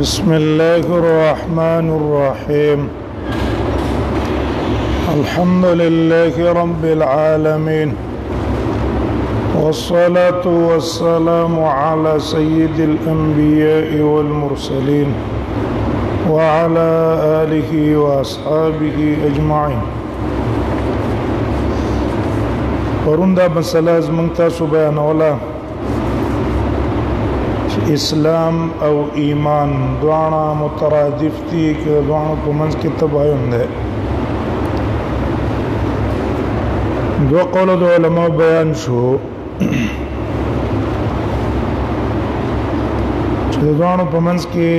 بسم الله الرحمن الرحيم الحمد لله رب العالمين والصلاة والسلام على سيد الأنبياء والمرسلين وعلى آله وأصحابه أجمعين. ورندا مسألة زمنتا سبحانه ولا اسلام او ایمان دوانا مترادف دي کہ دوانا کو منز کی تباین دے. دو قول دو علماء بیان شو چھ دوانا کو منز کی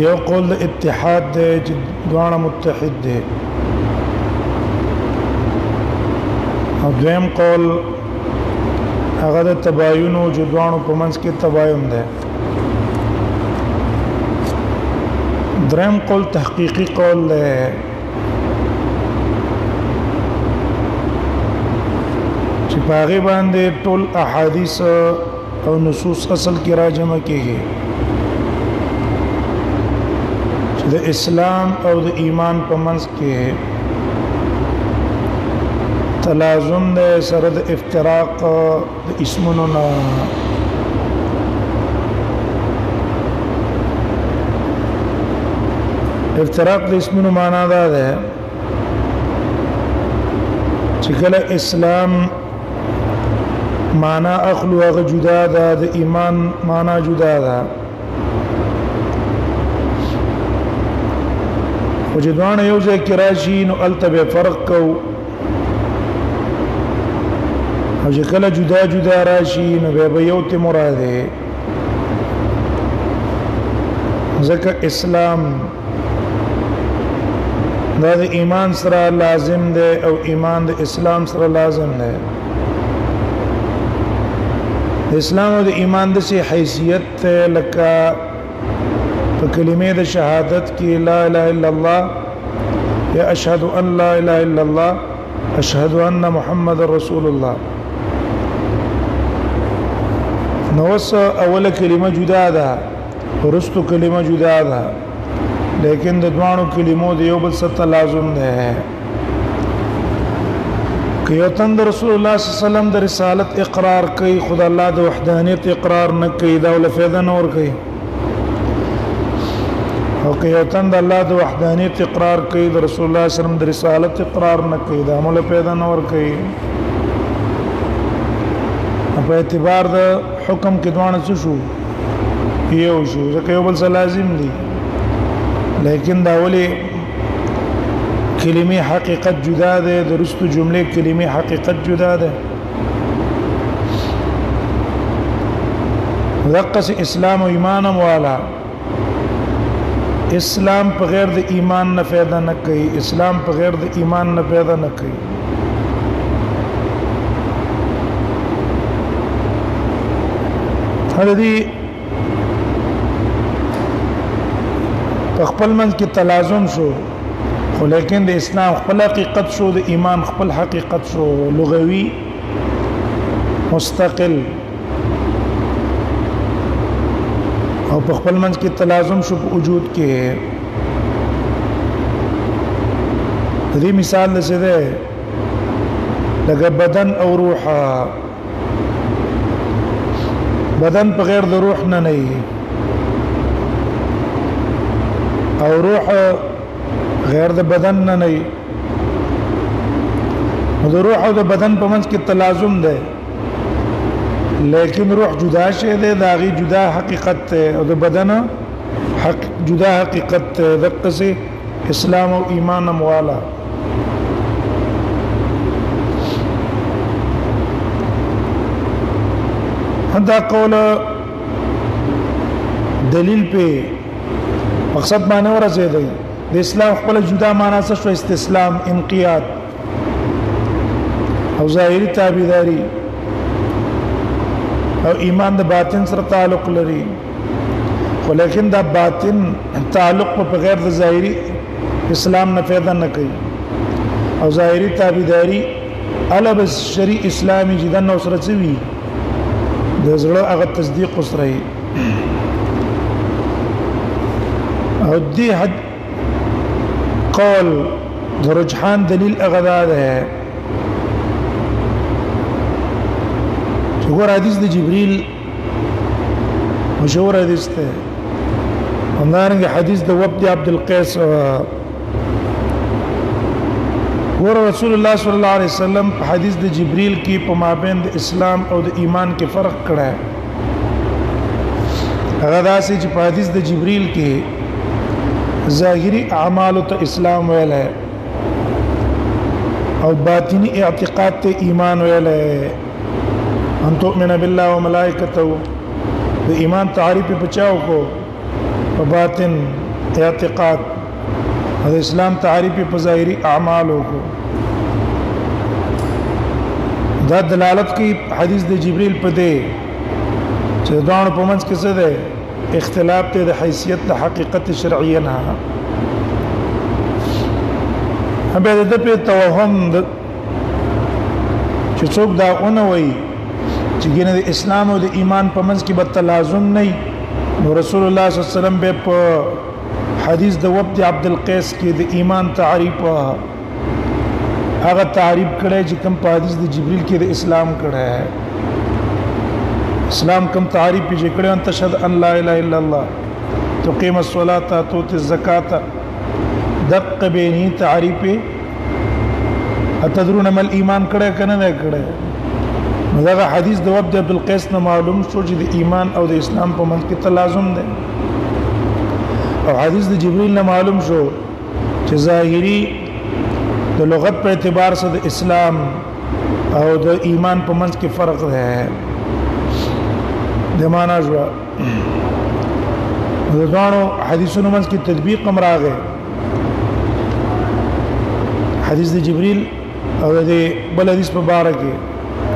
یو قول دا اتحاد دے چھ دوانا متحد دے اور دویم قول هغه د تباین او جدوانو په منځ کې تباین ده. دریم قول تحقیقی قول ده چې په هغه باندې ټول احادیث او نصوص اصل کې راجمع کیږي چې د اسلام او د ایمان په منځ کې تلازم ده سره د افتراق د اسمونو نه. افتراق د اسمونو معنا دا ده چې کله اسلام معنا اخلو هغه جدا ده د ایمان معنا جدا ده خو چې دوانه یو ځای کې راشي نو الته به فرق کو او چې کله جدا جدا راشي نو به یو ته مراده ځکه اسلام دا د ایمان سره لازم ده او ایمان د اسلام سره لازم ده. اسلام او د ایمان د سي حیثیت لکه په کلمې د شهادت کې لا اله الا الله یا اشهد ان لا اله الا الله اشهد ان محمد رسول الله. نوس اوله کلمه جدا ده ورستو کلمه جدا ده لیکن د دوانو کلمو د یو بل سره لازم ده. که یو تند رسول الله صلی الله علیه وسلم د رسالت اقرار کوي خدای الله د وحدانیت اقرار نه کوي دا ول فایده نه ور کوي. او که یو تند الله د وحدانیت اقرار کوي د رسول الله صلی الله علیه وسلم د رسالت اقرار نه کوي دا ول فایده نه ور کوي. په اعتبار د حکم کې دوانه څه شو یو شو ځکه یو بل څه لازم دي لیکن دا ولې کلمې حقیقت جدا ده درستو جملې کلمې حقیقت جدا ده. دقه اسلام او ایمان والا اسلام په غیر د ایمان نه فایده نه کوي اسلام په غیر د ایمان نه فایده نه کوي. هدي خپل منځ کې تلازم شو خو لیکن د اسلام خپل حقیقت شو د ایمان خپل حقیقت شو لغوي مستقل او په خپل منځ کې تلازم شو په وجود کې. دې مثال څه ده لکه بدن او روح. بدن په غیر د روح نه نه او روح غیر د بدن نه نه د روح او د بدن په منځ کې تلازم ده لیکن روح جدا شی ده داغي جدا حقیقت ده او د بدن جدا حقیقت ده. دغه سي اسلام او ایمان موالا دا قول دلیل په مقصد باندې ورسېږي. د اسلام خپل جدا معنا څه شو استسلام انقياد او ظاهري تابعداري او ایمان د باطن سره تعلق لري خو لیکن دا باطن تعلق په غیر د ظاهري اسلام نه فایده نه کوي او ظاهري تابعداري الا بس شرع اسلامي جدا نو سره وي د زړه هغه تصدیق سره او دې حد قول د رجحان دلیل هغه ده چې ګور حدیث د جبريل مشهور حدیث ده همدارنګه حدیث د وفد عبد القیس ور رسول الله صلی الله علیه وسلم په حدیث د جبريل کې په مابین د اسلام او د ایمان کې فرق کړی هغه داسې چې په حدیث د جبريل کې ظاهری اعمال ته اسلام ویل او باطنی اعتقاد ته ایمان ویل ان تؤمن بالله وملائکته د ایمان تعریف په چاو کو په باطن اعتقاد او اسلام تعریف په ظاهری اعمالو کو دا دلالت کوي حدیث د جبريل په دی چې دوه په منځ کې څه ده اختلاف ته د حیثیت د حقیقت شرعیه نه هم به د په توهم چې څوک دا اونې وي چې ګینه د اسلام او د ایمان په منځ کې به تلازم نه نو رسول الله صلی الله علیه وسلم به په حدیث د وفد عبد القیس کې د ایمان تعریف هغه تعریف کړی چې کوم په حدیث د جبريل کې د اسلام کړی اسلام کوم تعریف چې کړی ان تشهد ان لا اله الا الله تقيم الصلاه وتؤتي الزکاه دق بینی تعریف اتدرون ما الايمان کړی کنه نه کړی نو دا حدیث د وفد عبد القیس نه معلوم شو چې د ایمان او د اسلام په منځ کې تلازم ده او حدیث د جبريل نه معلوم شو چې ظاهری د لغت په اعتبار سره د اسلام او د ایمان په منځ کې فرق ده د معنا جو د دوه حدیثونو منځ کې تطبیق هم راغی حدیث د جبريل او د بل حدیث په باره کې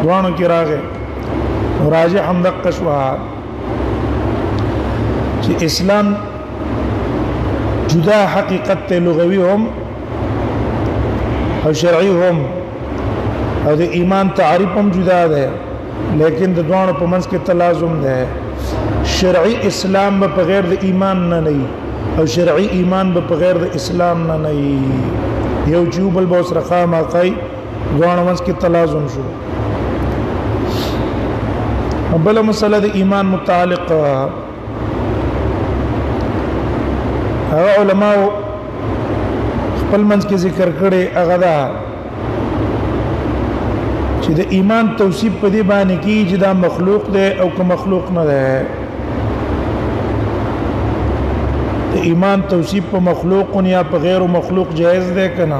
دوانو کې راغی راجح هم دقه شو چې اسلام جدا حقیقت ته لغوي هم او شرعي هم او د ایمان تعریف هم جدا ده لیکن د دوانو په منځ کې تلازم ده شرعي اسلام به بغیر د ایمان نه نه او شرعي ایمان به بغیر د اسلام نه نه یو جوبل به سره خامخای دوانو منځ کې تلازم شو بل مسله د ایمان متعلق هغه علماء خپل منځ کې ذکر کړي هغه دا چې د ایمان توصیف په دې باندې کې چې دا مخلوق دی او که مخلوق نه دی د ایمان توصیف په مخلوق یا په غیر مخلوق جائز دی کنه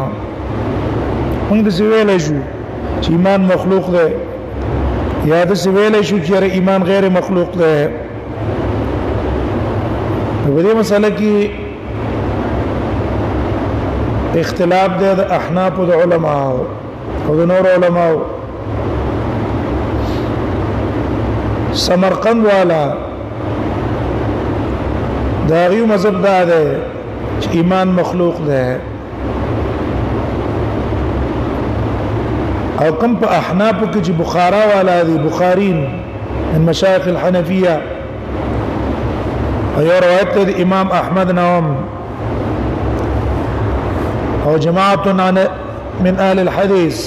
موږ د ویلې شو چې ایمان مخلوق دی یا د ویلې شو چې ایمان غیر مخلوق دی په دې مسله کې اختلاف دی د احناف او د علماء او د نور علماء سمرقند والا دا غیو مذهب دا ده چې ایمان مخلوق ده او کم په احناف کې چې بخارا والا دي بخارین من مشایخ الحنفیه او روایت د امام احمد نوم او جماعت من اهل الحديث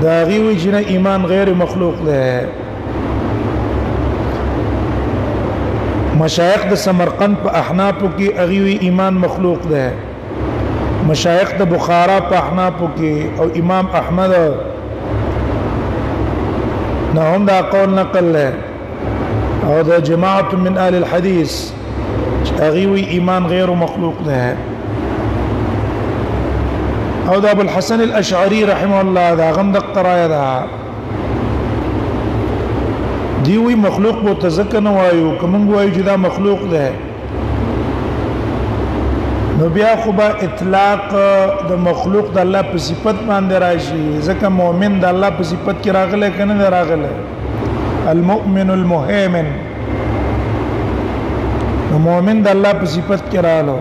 دا غیوی چې ایمان غیر مخلوق ده مشایخ د سمرقند په احناف کې اغیوی ایمان مخلوق ده مشایخ د بخارا په احناف کې او امام احمد نه هم دا قول نقل له او د جماعت من اهل الحديث اغیوی ایمان غیر مخلوق ده او دا ابو الحسن الاشعري رحمه الله دا غم د قرايه ده دی وی مخلوق بو تذکر نه وایو کوم وایو چې دا مخلوق ده نو بیا خو با اطلاق د مخلوق د الله په صفت باندې راشي ځکه مؤمن د الله په صفت کې راغله کنه راغله المؤمن المهيمن نو مؤمن د الله په صفت کې رااله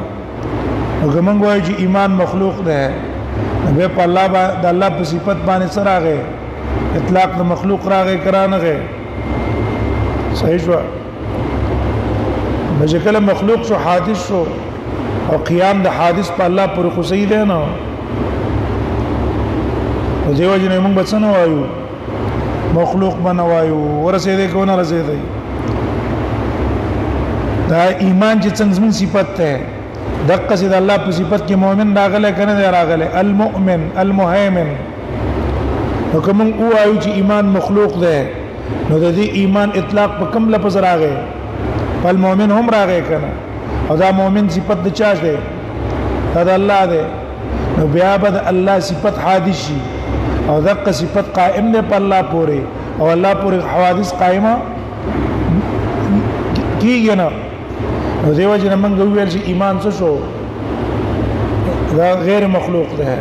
نو کوم وایو چې ایمان مخلوق ده به په الله د الله په صفت باندې سره راغی اطلاق د مخلوق راغی کرانه غي صحیح شو چې کله مخلوق شو حادث شو او قیام د حادث په الله پر خو صحیح دی نه او دیو جن موږ بچنه وایو مخلوق بنوایو ورسېده کو نه رسېده دا ایمان چې څنګه زمون صفت ده دغه سید الله په صفت کې مؤمن راغله کنه راغله المؤمن المهيمن وکم وایو چې ایمان مخلوق ده نو د دې ایمان اطلاق په کوم لفظ راغی فل مؤمن هم راغی کنه او دا مؤمن صفت د چا ده دا الله ده نو بیا بد الله صفت حادث شي او دغه صفت قائم ده په الله پورې او الله پورې حوادث قائمه کیږي نه نو دیو جن موږ ویل چې ایمان څه شو دا غیر مخلوق ده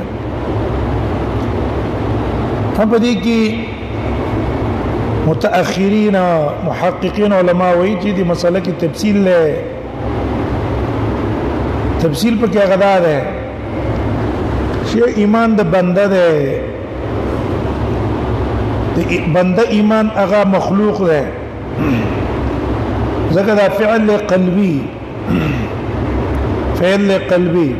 هم په دې کې متأخرین محققین علما وایي چې دې مسله کې تفصیل له تفصیل په کې غدا ده چې ایمان د بنده ده د بنده ایمان هغه مخلوق ده ځکه دا فعل قلبي فعل قلبي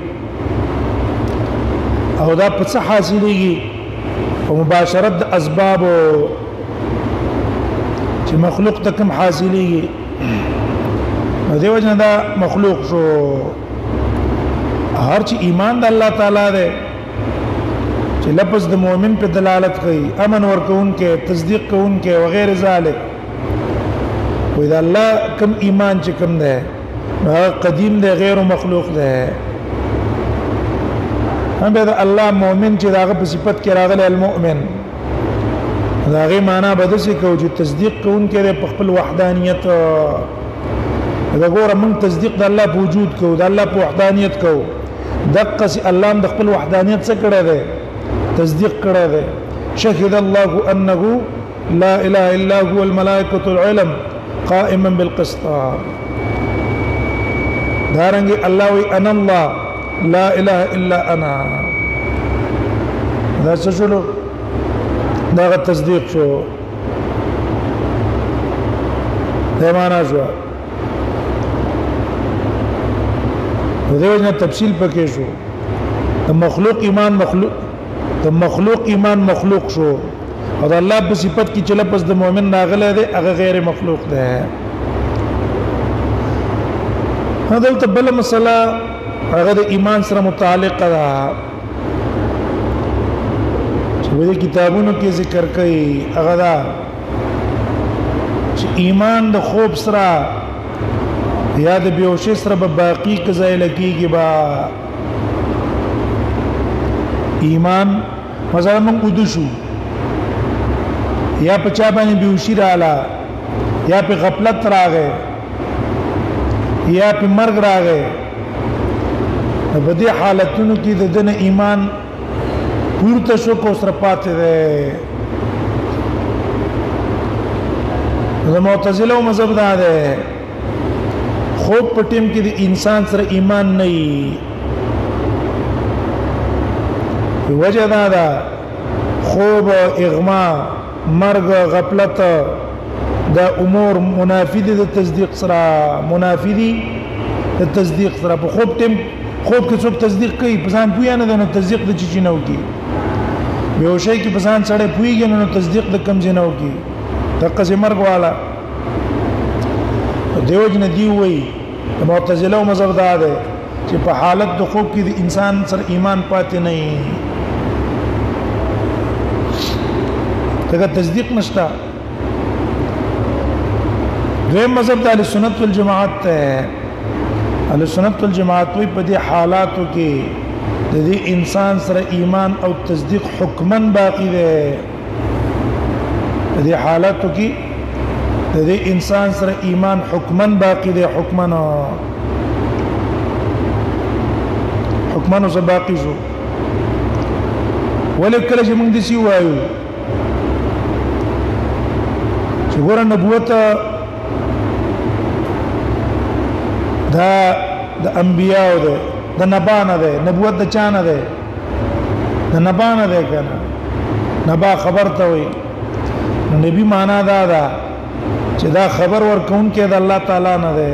او دا په څه حاصلېږي او مباشرت د اسباب چې مخلوق ته کوم حاصلېږي د دې وجه دا مخلوق شو هر چې ایمان د الله تعالی ده چې لفظ د مؤمن په دلالت کوي امن ورکون کې تصدیق کوون کې وغيرها ذلك واذا الله کم ایمان چې کم ده قدیم ده غیر مخلوق ده هم به الله مؤمن چې داغه په صفت کې راغلی المؤمن داغه معنا بده سي کو چې تصدیق کوون کې په خپل وحدانیت دا ګوره موږ تصدیق د الله په وجود کو د الله په وحدانیت کو دقه سي الله د خپل وحدانیت څخه کړه ده تصدیق کړه ده شهد الله انه لا اله الا هو الملائکه العلم قائما بالقسط دارنګ الله وی انا الله لا اله الا انا دا څه شو دا تصدیق شو دا معنا شو دغه تفصیل پکې شو د مخلوق ایمان مخلوق شو او د الله په صفت کې چې لپس د مؤمن راغله ده هغه غیر مخلوق ده هدا ته بل مسله هغه د ایمان سره متعلق ده چې په کتابونو کې ذکر کوي هغه دا چې ایمان د خوب سره یا د بیوشي سره به باقی قضای لکېږي با ایمان مثلا موږ ودو شو یا په چا باندې بیوشي رااله یا په غفلت راغې یا په مرګ راغې په دې حالتونو کې د دنه ایمان پورته شو کو سره پاتې ده د معتزله مذهب ده خوب په ټیم کې د انسان سره ایمان نه وي وجه دا خوب اغما مرګ غفلت دا امور منافی دي د تصدیق سره منافی دي د تصدیق سره په خوب ټیم خوب کې څوک تصدیق کوي په ځان پوی نه د تصدیق د چی نه وکي به شي کې په ځان سره پویږي نو تصدیق د کم نه وکي دغه مرګ والا دیو جن دی وی معتزله او مذهب دا ده چې په حالت د خوب کې د انسان سره ایمان پاتې نه وي دغه تصدیق نشته دویم مذهب د اهل سنت والجماعت ته اهل سنت والجماعت وی په دې حالاتو کې د دې انسان سره ایمان او تصدیق حکمن باقی ده په دې حالاتو کې د دې انسان سره ایمان حکمن باقی ده حکمن سره باقی شو ولکه چې موږ دې سی وایو چې ګوره نبوت دا د انبیاء ده د نبانه ده نبوت د چانه ده د نبانه ده کنه نبا خبر ته وي نبی معنا دا چې دا خبر ورکون کې د الله تعالی نه ده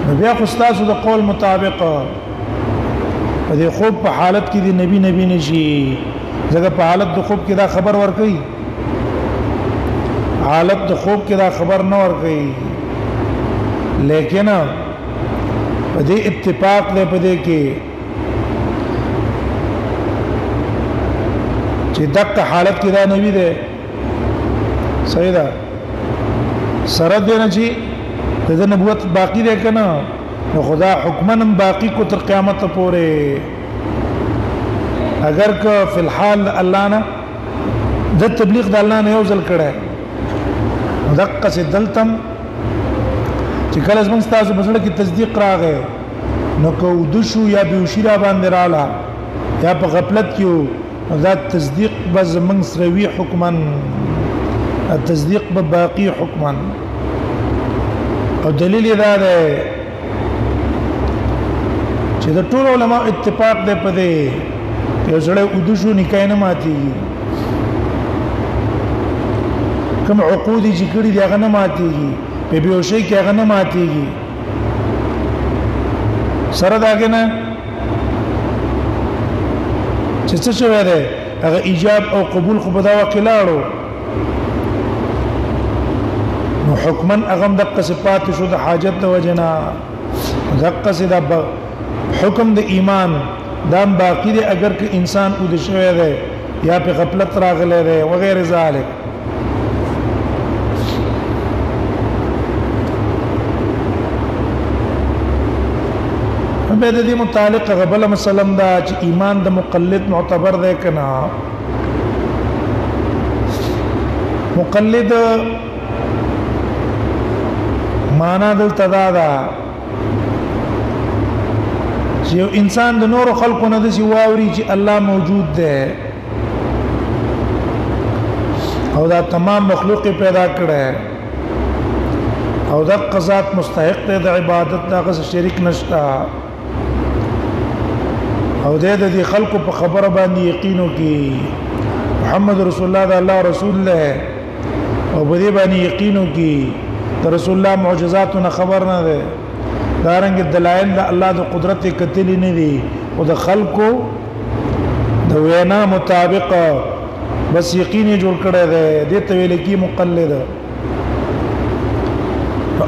نو بیا خو تاسو د قول مطابق په دې خوب په حالت کې دی نبی نشي ځکه په حالت د خوب کې دا خبر ورکړي حالت د خوب کې دا خبر نه ورکړي لیکن په دې اتفاق دی په دې کې چې دغه حالت کې دا نبی دی صحیح ده سره دی نه چې د نبوت باقی دی کنه نو خدا حکمن باقی کو تر قیامت پورې اگر که فی الحال الله نه د تبلیغ د الله نه یو ځل کړه دقه سي دلتم چې کله زموږ تاسو په سره کې تصدیق راغی نو کو د شو یا به شیرا باندې رااله یا په غفلت کې دا تصدیق به زموږ سروي حکمن التصديق بباقي حكما او دلیل دا ده چې د ټول علماء اتفاق ده په دې یو سره ودشو نکاح نه ماتي کوم عقود چې کړي دي هغه نه ماتيږي په بیو شي کې هغه نه ماتيږي سره داګه نه چې څه شوی ده هغه ایجاب او قبول خو په دا وکیلاړو نو حکمن اغم دقه صفات شو د حاجت د وجنا دقه صدا حکم د ایمان دام باقی دی اگر که انسان او د شوی دی یا په غفلت راغلی دی وغیر ذلک به د دې متعلق غبل مسلم دا چې ایمان د مقلد معتبر دی کنه مقلد معنا دلته دا ده چې یو انسان د نور خلقو نه د سی واوري چې الله موجود ده او دا تمام مخلوق پیدا کړه او دا قضات مستحق ده د عبادت دا غس شریک نشتا او د دې خلقو په خبره باندې یقینو کې محمد رسول الله د الله رسول له او په دې باندې یقینو کې رسول الله معجزاتونه خبر نه ده دارنګ دلایل د الله د قدرت کتلی نه دي او د خلقو د وینا مطابق بس یقین جوړ کړی دی د ته ویل کی مقلد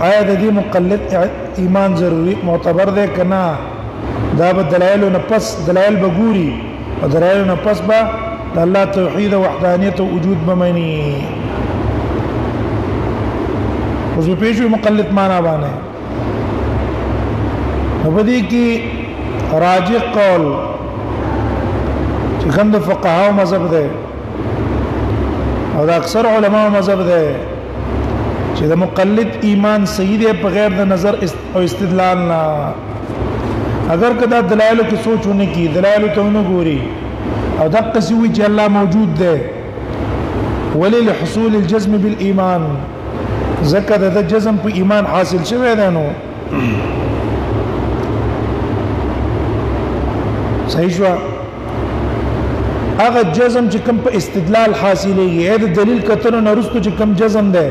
آیا د دې مقلد ایمان ضروری معتبر دی کنا دا به دلایل نه پس دلایل بګوري او دلایل نه پس به د الله توحید او وحدانیت او وجود بمني اوس په پیښو مقلد معنا باندې نو بدی کی راجح قول چې کوم د فقهاو مذهب ده او د اکثر علماو مذهب ده چې د مقلد ایمان صحیح دی په غیر د نظر او استدلال نه اگر کدا دلایل کې سوچونه کی دلایل ته نه ګوري او دقه سوي چې الله موجود ده ولل حصول الجزم بالایمان زکه د جزم په ایمان حاصل شوی دی نو صحیح شو هغه جزم چې کوم په استدلال حاصلېږي د دلیل کتنو نه وروسته چې کوم جزم ده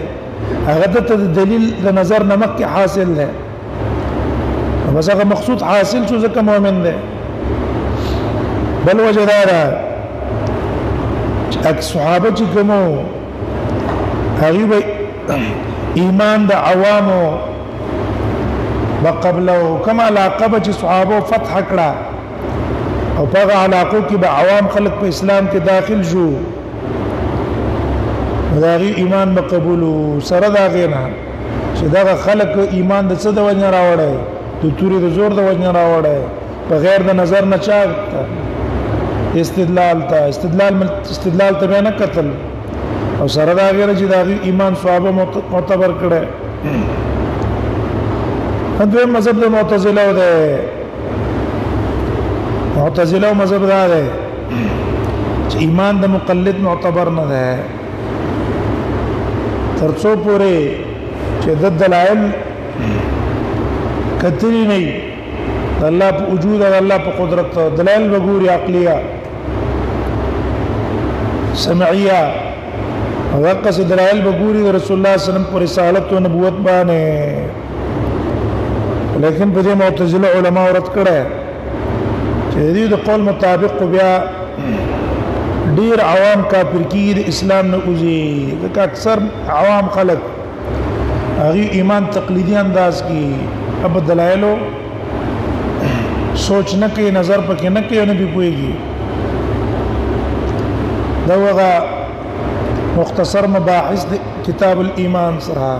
هغه د دلیل د نظر نه مخکې حاصل ده بس هغه مقصود حاصل شو ځکه مؤمن ده بل وجه دا ده چې صحابه چې کومو هغه ایمان د عوامو بقبلو کما علاقه چې صحابه فتح کړه او په علاقو کې به عوام خلق په اسلام کې داخل شو داغي ایمان به قبول سره دا غینا چې دا خلق ایمان د څه د وجه راوړی د توري د زور د وجه راوړی په غیر د نظر نه چا استدلال ته نه قتل او سره دا غیر چې داغي ایمان صحابه معتبر کړي هغه مذهب د معتزله ده معتزله مذهب دا ده چې ایمان د مقلد معتبر نه ده ترڅو پورې چې د دلایل کتلی نه الله په وجود او الله په قدرت دلایل وګوري عقلیه سمعیه او دغه څه دلایل به ګوري د رسول الله صلی الله علیه وسلم پر رسالت او نبوت باندې لیکن په دې معتزله علما ورت کړه چې دې د قول مطابق بیا ډیر عوام کافر کیږي د اسلام نه اوځي ځکه اکثر عوام خلک هغه ایمان تقلیدی انداز کی اب دلایلو سوچ نه کوي نظر پکې نه کوي نه به پويږي دا وغه مختصر مباحث کتاب الایمان سره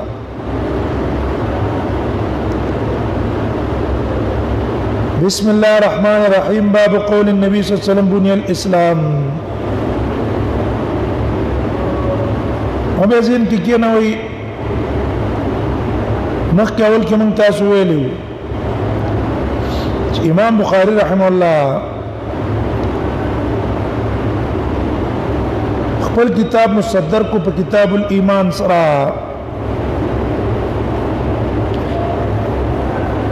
بسم الله الرحمن الرحيم باب قول النبي صلى الله عليه وسلم بني الاسلام او ځین کې نه وي مخکې اول کې مونږ تاسو ویلو امام بخاری رحم الله خپل کتاب مصدر کو په کتاب الایمان سره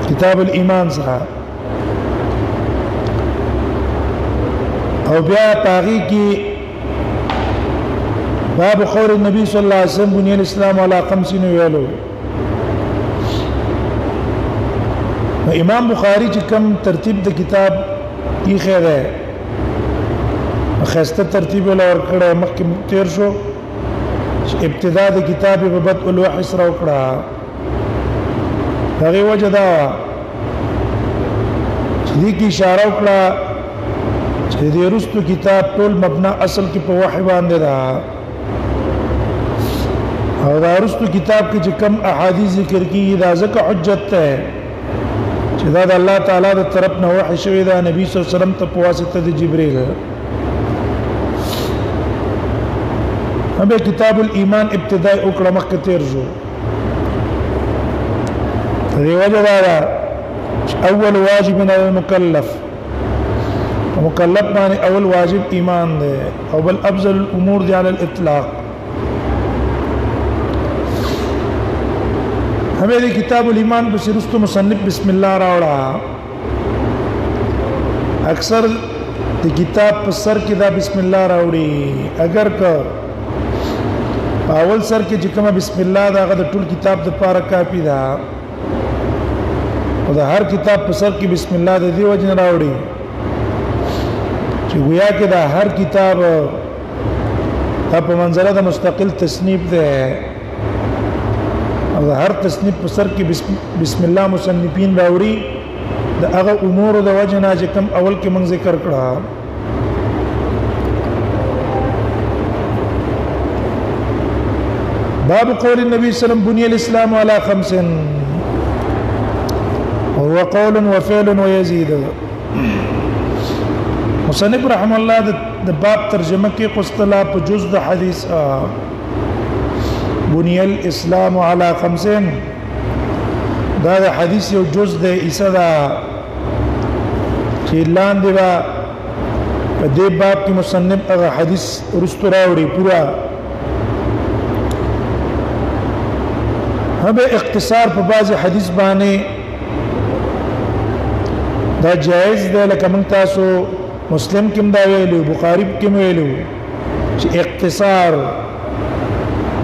کتاب الایمان سره او بیا پاغي کې باب قول النبي صلى الله عليه وسلم بني الاسلام على 50 ویلو امام بخاری چې کوم ترتیب د کتاب یې خیره خسته ترتیب ولور کړه مخکې تیر شو ابتدا د کتاب په بدء الوحی سره وکړه هغه وجه دا چې دې کې اشاره وکړه چې دې رستو کتاب ټول مبنا اصل کې په وحی باندې ده او دا رستو کتاب کې چې کوم احادیث ذکر کیږي دا ځکه حجت ده چې دا د الله تعالی د طرف نه وحی شوی دا نبی صلی الله علیه وسلم ته په واسطه د جبرئیل هم کتاب الایمان ابتداء وکړه مخکې تیر شو دی وجه دا اول واجب على المكلف مکلف باندې اول واجب ایمان دی او بل افضل الامور دی على الاطلاق ہمیں دی کتاب الایمان په سرست مصنف بسم الله راوړه اکثر دی کتاب په سر کې دا بسم الله راوړي اگر که اول سر کې چې کومه بسم الله دا غد ټول کتاب د پاره کافی ده او دا هر کتاب په سر کې بسم الله د دې وجه راوړي چې گویا کې دا هر کتاب په منزله د مستقل تصنیف ده او هر تصنیف په سر کې بسم الله مصنفین راوړي د هغه امور د وجه نه چې کوم اول کې موږ ذکر کړه باب قول النبي صلى الله عليه وسلم بني الاسلام على 5 وهو قول وفعل ويزيد مصنف رحم الله د باب ترجمه کې قصلا په جز د حدیث بني الاسلام على 5 دا د حدیث یو جز د عیسی دا چې لاندې با په دې باب کې مصنف هغه حدیث رستو راوړي پورا هم اختصار په بعض حدیث باندې دا جائز دی لکه موږ تاسو مسلم کې دا ویلو بخاری کې ویلو چې اختصار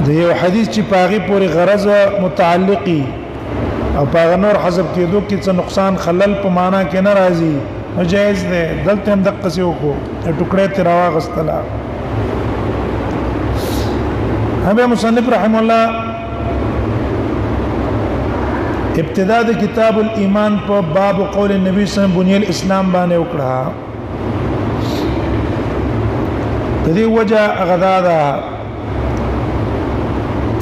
د یو حدیث چې پاغي پورې غرض متعلقي او پاغه نور حذف کېدو کې څه نقصان خلل په معنا کې نه راځي نو جائز دی دلته هم دقه څه وکړو ټوکړه تر واغستلا هم مصنف رحم الله ابتدا د کتاب الایمان په باب قول النبي صلی الله علیه وسلم بنی الاسلام باندې وکړه د دې وجه غدادا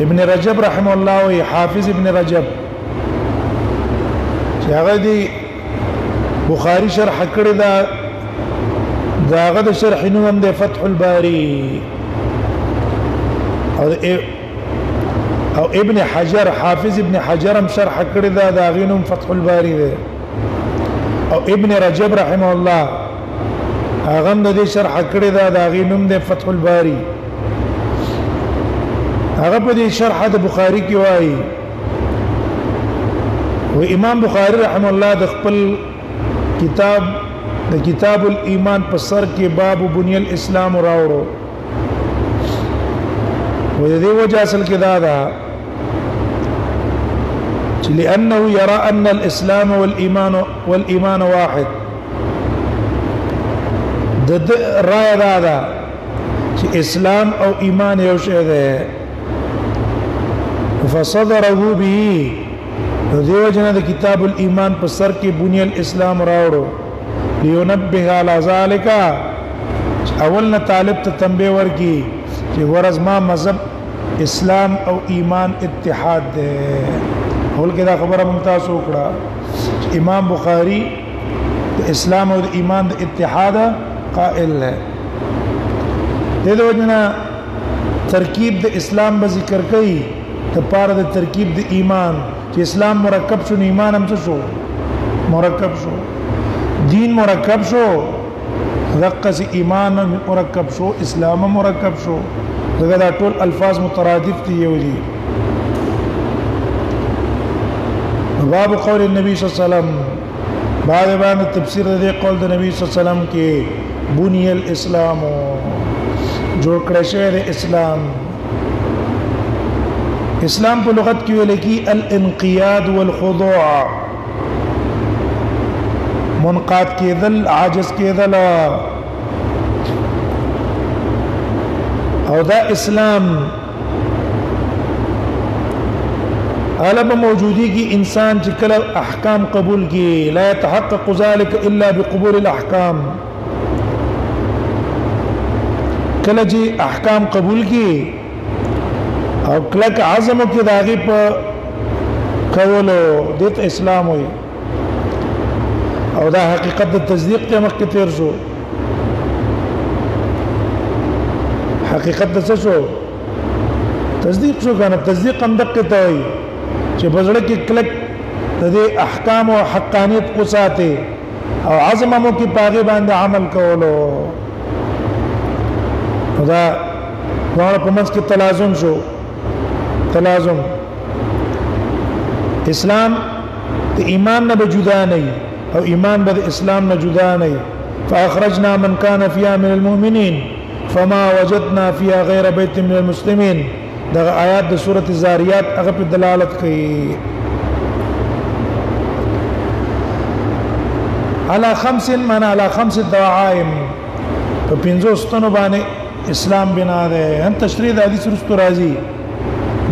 ابن رجب رحم الله او حافظ ابن رجب چې هغه دی بخاری شرح کړی دا داغه د شرح نوم د فتح الباری او ابن حجر حافظ ابن حجر هم شرح کړی دا داغه نوم فتح الباری دی او ابن رجب رحم الله هغه د دې شرح کړی دا داغه نوم د فتح الباری هغه په دې شرح د بخاری کې وایي و امام بخاری رحم الله د خپل کتاب د کتاب الایمان په سر کې باب بنی الاسلام راوړو ودې وجه اصل کې دا ده لأنه يرى أن الإسلام والإيمان واحد. رأي هذا إسلام أو إيمان يوشي ده فصدره به ذي وجنا كتاب الإيمان بسر کی بني الإسلام راوڑو لينبه على ذلك اولنا طالب تنبيه ورکی کہ ورز ما مذہب اسلام او ایمان اتحاد ده اول کې دا خبره ممتاز وکړه امام بخاری د اسلام او د ایمان د اتحاد قائل ہے دغه وجنا ترکیب د اسلام به ذکر کړي ته پاره د ترکیب د ایمان چې اسلام مرکب شو ایمان هم شو مرکب شو دین مرکب شو رقص ایمان مرکب شو اسلام مرکب شو دغه دا ټول الفاظ مترادف دي یو دي باب قول النبي صلى الله عليه وسلم بعد بیان تفسیر دې قول د نبی صلی الله علیه وسلم کې بنی الاسلام جوړ کړی شوی د اسلام اسلام په لغت کې ویل کی الانقياد والخضوع منقاد کېدل عاجز کېدل او دا اسلام علم موجودی کی انسان چې کله احکام قبول کی لا يتحقق ذلك الا بقبول الاحکام کله چې احکام قبول کی او کله عزم کې داغي په کولو دت اسلام وي او دا حقیقت د تصدیق ته مخ کې تیر شو حقیقت د څه شو تصدیق شو کنه تصدیق هم دقه ته وي چې بزړه کې کلک د دې احکام او حقانیت کو ساتي او عزم مو کې پاغه باندې عمل کولو دا ورته کومس کې تلازم شو تلازم اسلام د ایمان نه جدا نه او ایمان به اسلام نه جدا نه فاخرجنا من كان فيها من المؤمنين فما وجدنا فيها غير بيت من المسلمين دا آیات د سورۃ الزاریات هغه په دلالت کوي على خمس من على خمس دعائم په پنځو ستنو باندې اسلام بنا ده هم تشریح د حدیث رستو راځي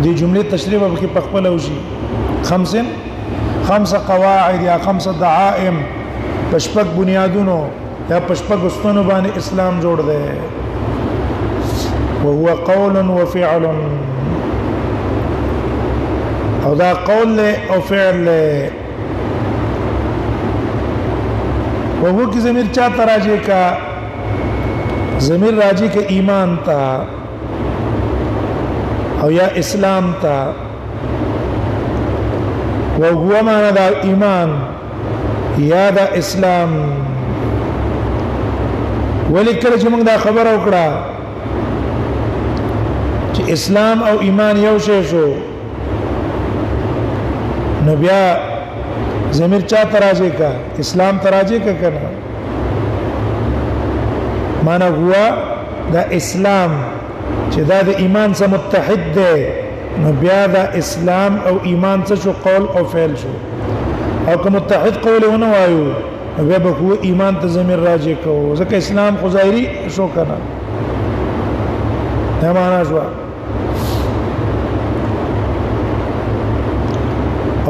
دي جمله تشریح به کې پخپل وشي خمس قواعد یا خمس دعائم پشپک بنیادونو یا پشپک ستنو باندې اسلام جوړ ده وهو قول وفعل او دا قول او فعل وهو کی ضمیر چاہتا راجی کا ضمیر راجی کا ایمان تا او یا اسلام تا وهو معنی دا ایمان یا دا اسلام ولی کله چې موږ دا خبر وکړه چې اسلام او ایمان یو شی شو نو بیا ضمیر چا تراجه کا اسلام تراجه کا کنه معنا هوا دا اسلام چې دا د ایمان سره متحد ده نو بیا دا اسلام او ایمان څه شو قول او فعل شو او که متحد قول ونه وایو بیا به هو ایمان ته ضمیر راجه کو ځکه اسلام خو ظاهري شو کنه دا معنا شو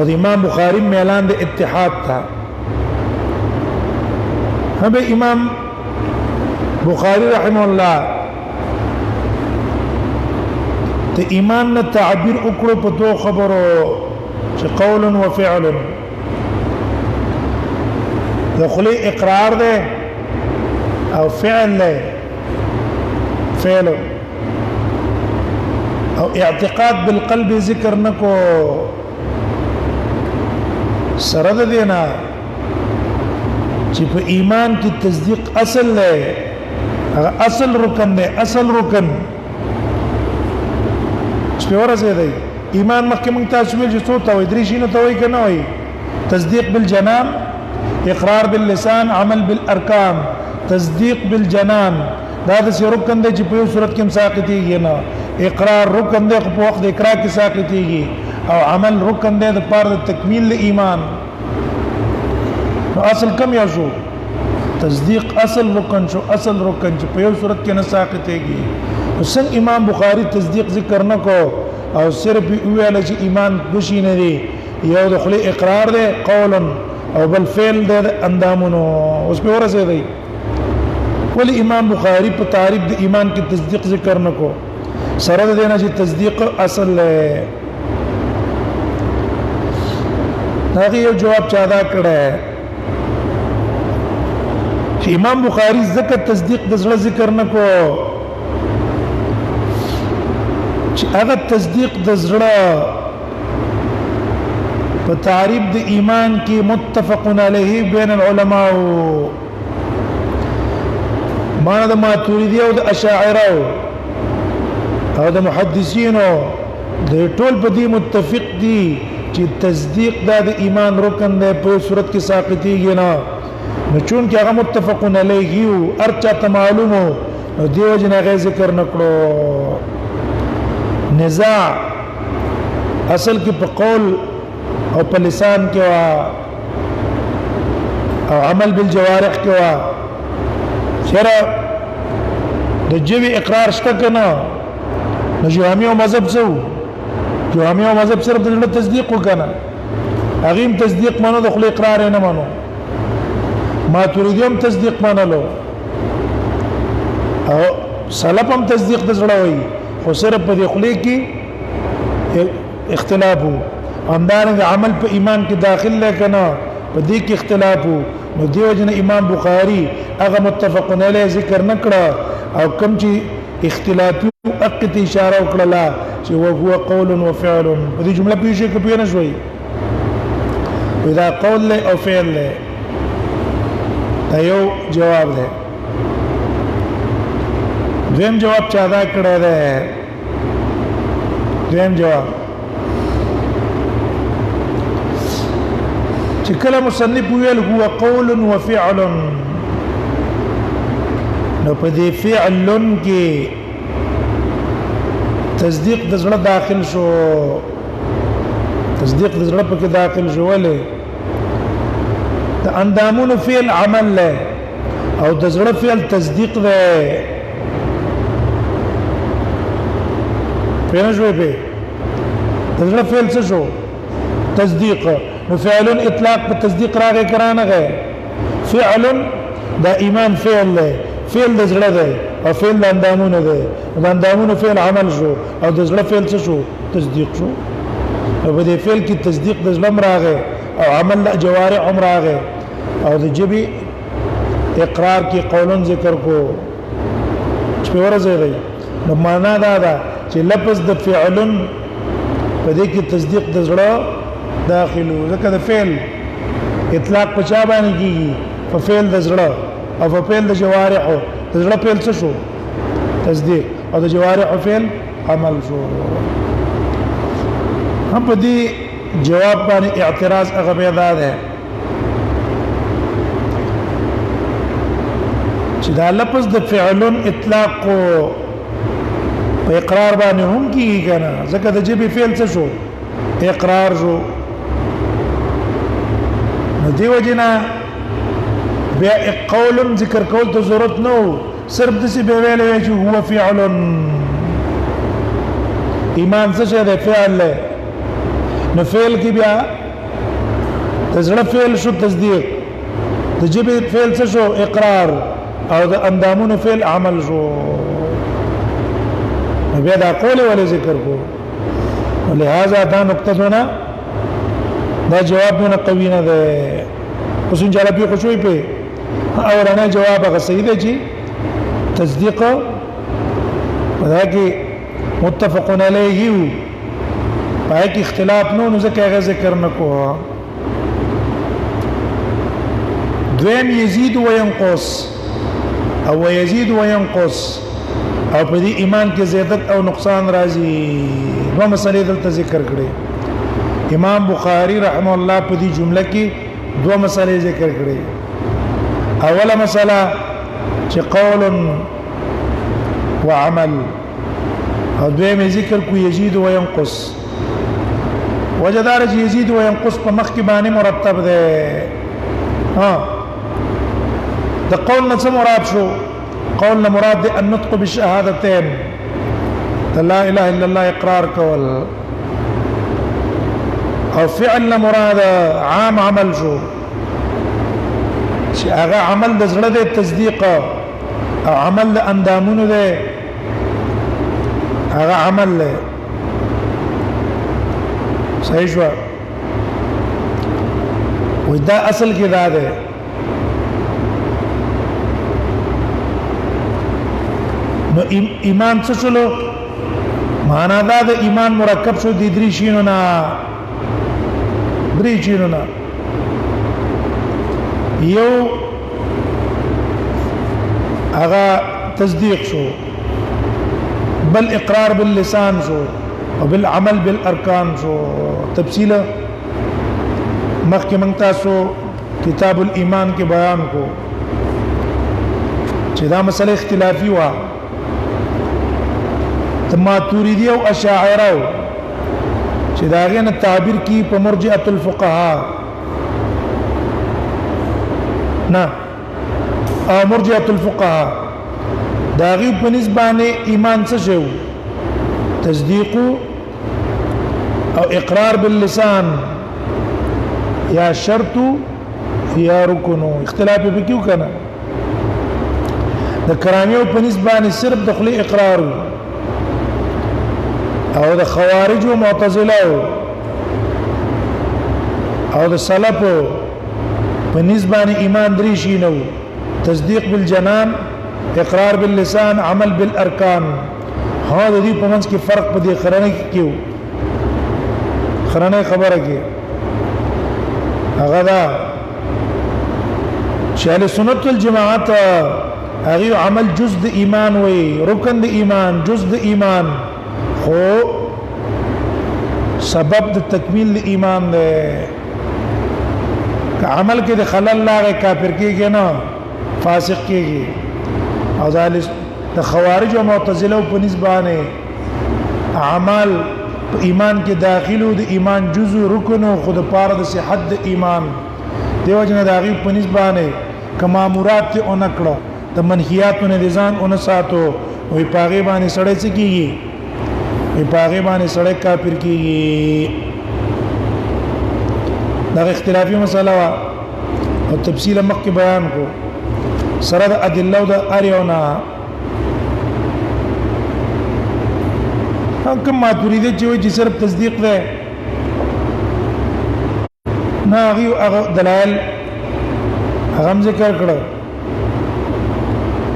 او امام بخاری میں اعلان د اتحاد تھا ہم امام بخاری رحمه الله ته ایمان نه تعبیر وکړو په دوه خبرو چې قول او فعل دخلی اقرار ده او فعل ده فعل او اعتقاد بالقلب ذکر نکو سره د دینا چې په ایمان کې تصدیق اصل دی هغه اصل رکن دی اصل رکن چې ورته دی ایمان مخکې موږ تاسو ویل چې څو ته وي درې شي نه ته وي کنه وي تصدیق بالجنان اقرار باللسان عمل بالارکان تصدیق بالجنان دا د رکن دی چې په یو صورت کې مساقطيږي نه اقرار رکن دی په وخت د اقرار کې ساقطيږي او عمل رکن دی د پاره د تکمیل ایمان نو اصل کم یا شو تصدیق اصل رکن شو اصل رکن چې په یو صورت کې نه ساقطيږي څنګه امام بخاری تصدیق ذکر نه کو او صرف ویل چې ایمان بشي نه دی یو د خلی اقرار دی قولا او بل فعل دی اندامونو اوس په ورسه دی ولی امام بخاری په تعریف د ایمان کې تصدیق ذکر نه کو سره د دینه چې تصدیق اصل هغه یو جواب چا دا کړه چې امام بخاری ذکر تصدیق د زړه ذکر نه کو چې هغه تصدیق د زړه په تعریف د ایمان کې متفق علیه بین العلماء معنا د ماتوریدی او د اشاعره او د محدثینو د ټول په دې متفق دي چې تصدیق د ایمان رکن دی په صورت کې ساقطيږي نه نو چون کې هغه متفق علیه او ارچا ته معلومو دیو جن هغه ذکر نکړو نزاع اصل کې په قول او په لسان کې وا او عمل بالجوارح کې وا شرع د جوی اقرار شته کنه نو جوامع او مذهب څو جوامع او مذهب صرف د تصدیق وکنه اغیم تصدیق مانو د خپل اقرار نه مانو ماتوریدیوم تصدیق مانلو او سلف هم تصدیق د زړه وای خو صرف په خلی کې اختلاف وو همدارنګه عمل په ایمان کې داخل لکنه په دې کې اختلاف وو نو دیو جن امام بخاری هغه متفق علیه ذکر نکړه او کوم چې اختلافي اقت اشاره وکړه چې هو قول وفعل په دې جمله پیښه کې پیښ نه شوي اذا قول له او فعل له ایو جواب ده دویم جواب چا دا کړه ده دویم جواب چې کله مصنف ویل هو قول وفعل نو په دې فعل کې تصدیق د زړه داخل شو تصدیق د زړه په کې داخل شو ولې د اندامونو فعل عمل له او د زړه فعل تصدیق ده پېنه شوې په د زړه فعل څه شو تصدیق نو فعل اطلاق په تصدیق راغی کرانه غه فعل دا ایمان فعل له فعل د زړه ده او فعل د اندامونو ده د اندامونو فعل عمل شو او د زړه فعل څه شو تصدیق شو او په دې فعل کې تصدیق د زړه راغی او عمل د جوارح هم راغی او د جبي اقرار کې قولن ذکر کو چې ورځي دی نو معنا دا ده چې لفظ د فعل په دې کې تصدیق د زړه داخلو ځکه د فعل اطلاق په چا باندې کیږي په فعل د زړه او په فعل د جوارح د زړه فعل څه شو تصدیق او د جوارح فعل عمل شو هم په دې جواب باندې اعتراض هغه پیدا ده چې دا لفظ د فعل اطلاق په اقرار باندې هم کیږي کنه ځکه د جبه فعل څه شو اقرار شو نو دیو جنا بیا قول ذکر کول ته ضرورت نو صرف د څه به ویل چې هو فعل ایمان څه ده فعل نو فعل کې بیا تزړه فعل شو تصدیق د جبه فعل څه شو اقرار او د اندامونو فعل عمل شو بیا دا قول ولا ذکر کو ولهذا دا نقطتنا دا جواب نه قوی نه ده اوس ان جلبي خوشوي په اولانه جواب هغه صحیح دی چې تصدیق ولکه متفق علیه پای کې اختلاف نو ځکه هغه ذکر نکو دویم یزيد وينقص او يزيد وينقص او په دې ایمان کې زیادت او نقصان راځي نو مسلې دلته ذکر کړې امام بخاری رحم الله په دې جمله کې دوه مسلې ذکر کړې اوله مسله چې قول وعمل او دویم ذکر کو یزيد و ينقص وجدار يزيد و ينقص په مخ کې باندې مرتب ده د قول نه څه مراد شو قول نه مراد ده النطق بالشهادتين لا اله الا الله اقرار کول او فعل نه مراد عام عمل شو چې هغه عمل د زړه د تصدیق او عمل د اندامونو ده هغه عمل له صحیح شو ودا اصل کې دا ده نو ایمان څه چلو معنا دا د ایمان مرکب شو د درې شینو نه درې شینو نه یو هغه تصدیق شو بل اقرار باللسان شو وبالعمل بالاركان شو تفصیل مخکې موږ تاسو کتاب الايمان کې بیان کو چې دا مسله اختلافي و ماتوریدی او اشاعره چې دا غنه تعبیر کی په مرجئه الفقهاء نه او مرجئه الفقهاء دا غي په نسبانه ایمان څه شو تصدیق او اقرار باللسان یا شرط یا رکن اختلاف به کیو کنه د کرامیو په نسبانه صرف دخلي اقرار او د خوارج او معتزله او د سلف په نسبانه ایمان درې شي نو تصدیق بالجنان اقرار باللسان عمل بالاركان هذا دې په منځ کې فرق په دې خرانه کې کیو خرانه خبره کې هغه دا چې اهل سنت والجماعت هغه عمل جزء د ایمان وي رکن د ایمان جزء د ایمان خو سبب د تکمیل د ایمان ده که عمل کې د خلل لاغه کافر کېږي نه فاسق کېږي او ذالک د خوارج او معتزله په نسبانه اعمال ایمان کې داخلو د ایمان جزء رکن او خود پاره د صحت د ایمان دیو جن داغي په نسبانه کما مراد ته اونکړه د منهیاتونه د ځان اون ساتو وي پاغي باندې سړی څه کیږي وي پاغي باندې سړی کافر کیږي دا اختلافي مسله وا او تفصیل مخکې بیان کو سره د ادله او د اریونا کوم ماتوریدی چې صرف تصدیق ده نه هغه دلایل هغه ذکر کړو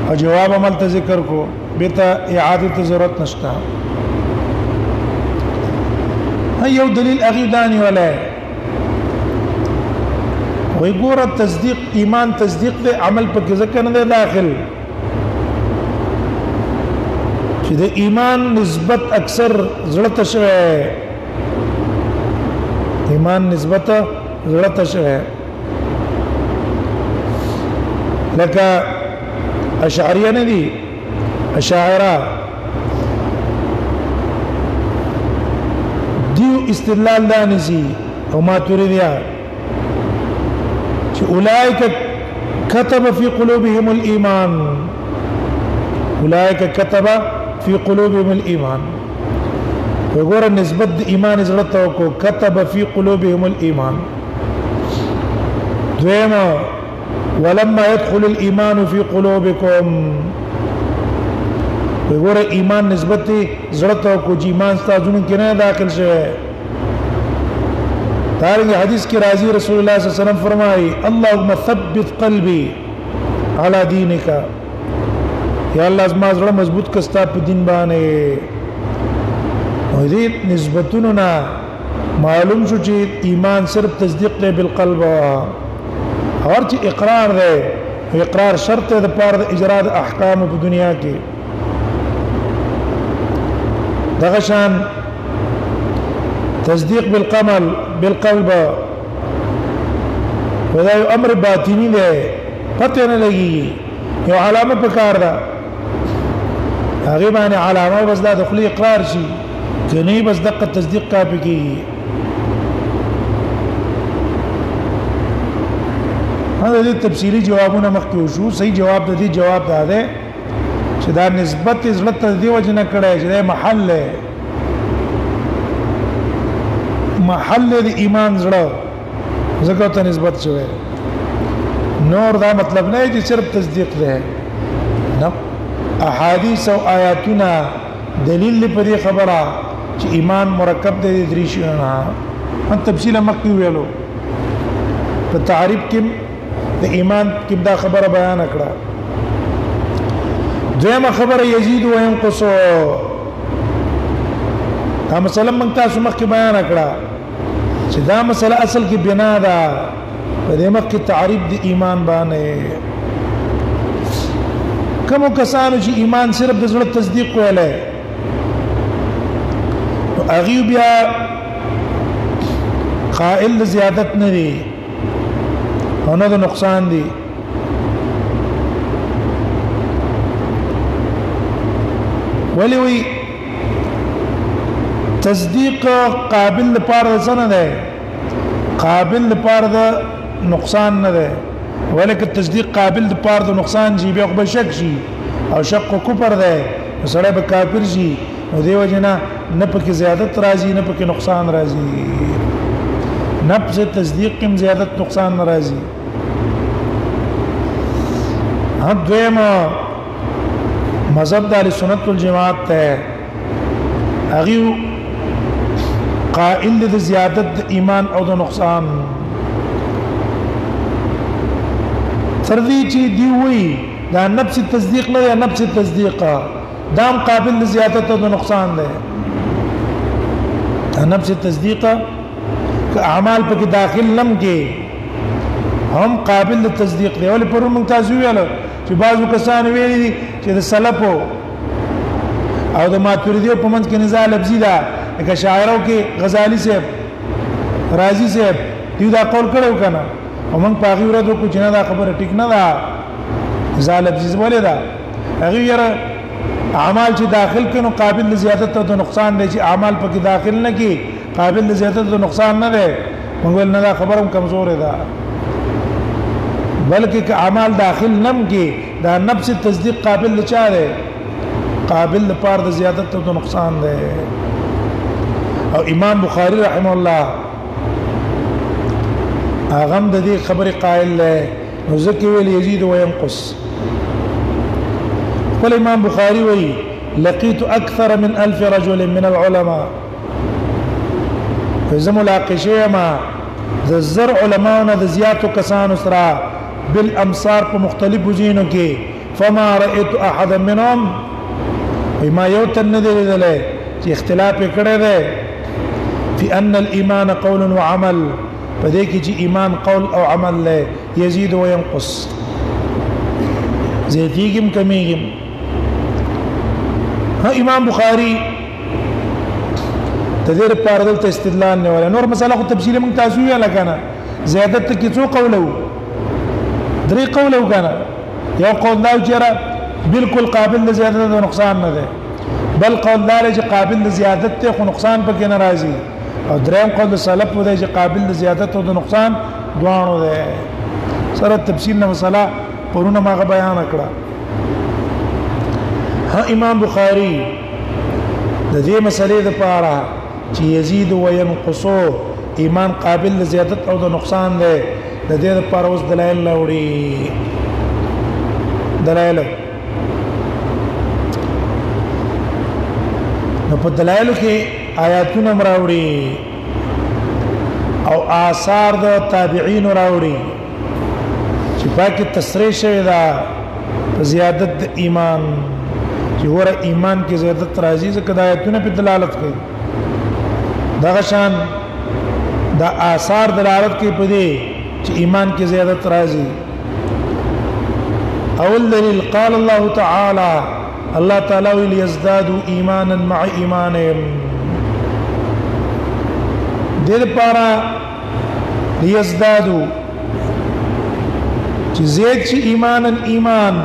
او جواب عمل ته ذکر کو به ته اعاده ته ضرورت نشته یو دلیل هغه دانی ولا وی ګوره تصدیق ایمان تصدیق ده عمل په ځکه نه داخل چې د ایمان نسبت اکثر زړه ته شوی ایمان نسبت زړه ته شوی لکه اشعریه نه دي اشاعره دیو استدلال دانسی او ماتوریدیا چې اولئک كتب في قلوبهم الايمان اولئک كتب في قلوبهم الايمان وګوره نسبت د ایمان زړه ته کو كتب في قلوبهم الايمان دویمه ولما يدخل الايمان في قلوبكم وګوره ایمان نسبت زړه ته کو چې ایمان ستاسو کې نه داخل شوی دارنګ حدیث کې راځي رسول الله صلی الله علیه وسلم فرمایي اللهم ثبت قلبي على دينك یا الله زما زړه مضبوط کستا په دین باندې او دې نسبتونو نه معلوم شو چې ایمان صرف تصدیق دی بالقلب اور چې اقرار دی اقرار شرط دی د پاره د اجرا د احکام په دنیا کې دغه شان تصدیق بالقلب ودا یو امر باطنی دی پته نه لګي یو علامه پکار ده هغه باندې علامه بس دا دخلي اقرار شي کني بس دقه تصدیق کافي کیږي. هغه دې تفصیلی جوابونه مخکې وشو. صحیح جواب د دې جواب دا ده چې دا نسبت عزت ته دی وجه نه کړی چې دا محل د ایمان زړه زکه ته نسبت شوی. نور دا مطلب نه چې صرف تصدیق ده. نه احادیث او آیاتونه دلیل په دې خبره چې ایمان مرکب دی درې شیونه. ان تفصیل مخکې ویلو په تعریف کې د ایمان کې دا خبره بیان کړه. دویمه خبره یزيد و ينقص. دا مثلا موږ تاسو مخکې بیان کړه چې دا مسله اصل کې بنا ده په دې مخکې تعریف د ایمان باندې. کوم کسانو چې ایمان صرف د زړه تصدیق ویلې اغي بیا قائل زیادت نه دي او نه د نقصان دي. ولی وی تصدیق قابل لپاره څه نه قابل لپاره د نقصان نه ده. ولکه تصدیق قابل لپاره د نقصان شي بیا خو شک شي او شک کفر ده سره به کافر شي. نو دیو جنا نه پکې زیادت راځي نه پکې نقصان راځي. نفس تصدیق کم زیادت نقصان راځي. هم دویمه مذهب د سنت والجماعت ته هغه قائل د زیادت د ایمان او د نقصان تر دې چې دی وی دا نفس تصدیق نه یا نفس تصدیق دام قابل د زیادت او د نقصان ده. نفس تصدیق که اعمال په داخل لم کې هم قابل د تصدیق دی. ولې پر موږ تاسو ویل چې بعضو کسان ویلي دي چې د سلفو او د ماتوریدیو په منځ کې نزاع لفظي ده. لکه شاعرو کې غزالی صاحب رازی صاحب دوی دا قول کړو کنه او موږ په هغه ورځو کو چې نه دا خبره ټیک نه ده. نزاع لفظي ولې ده هغه یره اعمال چې داخل کینو قابل د زیادت او د نقصان دي. چې اعمال پکې داخل نه کی قابل د زیادت او نقصان نه ده. موږ ول نه دا خبره کمزور ده بلکې که اعمال داخل نم کی دا نفس تصدیق قابل لچا ده قابل لپاره د زیادت او د نقصان ده. او امام بخاری رحمه الله اغم د دې خبره قائل له نو ذکر ویل یزيد و ينقص. قال امام بخاری وی لقيت اكثر من 1000 رجل من العلماء. فزه ملاقشه ما د زر علماء د زیاتو کسانو سره بالامصار په مختلفو ځینو کې فما رايت احد منهم بما يوتن ندل چې اختلاف کړي ده في ان الايمان قول وعمل. فدې کې چې ایمان قول او عمل له يزيد وينقص زياديږي کمیږي. ها امام بخاری تدیر پاردل ته استدلال نه ولا نور مسله خو تفصیل موږ تاسو یې لګانا زیادت کې څو قولو درې قولو کنه. یو قول دا چې بالکل قابل لزیادت او نقصان نه ده بل قول دا چې قابل لزیادت ته خو نقصان پکې نه راځي. او دریم قول سلف و دی چې قابل د زیادت او د نقصان دوانو ده. سره تفصیل نه مسله پرونه ما بیان کړه. ها امام بخاری د دې مسلې د پاره چې یزيد و ينقص ایمان قابل د زیادت او د نقصان ده د دې لپاره اوس دلایل لوري. دلایل نو په دلایل کې آیاتونه مراوړي او آثار د تابعین راوړي چې پاکه تصریح شوی دا زیادت د ایمان چې ور ایمان کې زیادت راځي ځکه د آیاتونه په دلالت کوي. دا شان دا آثار دلالت کوي په دې چې ایمان کې زیادت راځي. اول دلیل قال الله تعالی الله تعالی ليزدادوا ایمانا مع ایمانهم. دې لپاره ليزدادوا چې زیات شي ایمانا ایمان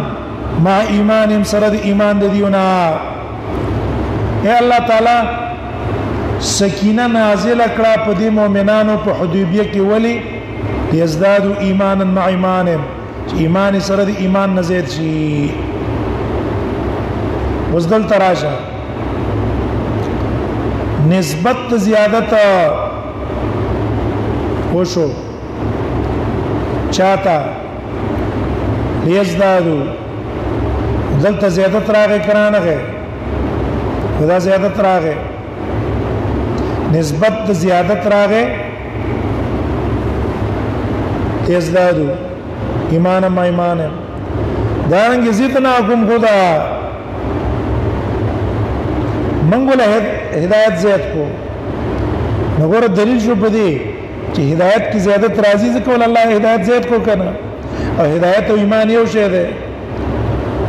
مع ایمانهم سره د ایمان د دیونه اے الله تعالی سکینه نازل کړه په دې مؤمنانو په حدیبیه کې ولی یزدادوا ایمانا مع ایمانهم ایمان سره د ایمان نه زیات شي وزدل تراشه نسبت زیادت وشو چاته لیزدادو دلته زیادت راغی کرانه خدا زیادت راغی نسبت زیادت راغی لیزدادو ایمان ما ایمان دارنګ زیتنا کوم خدا منګول هدایت زیات کو نګور دلیل شو پدې چې هدایت کی زیادت راضی ځکه الله هدایت زیات کو کنه او هدایت او ایمان یو شی ده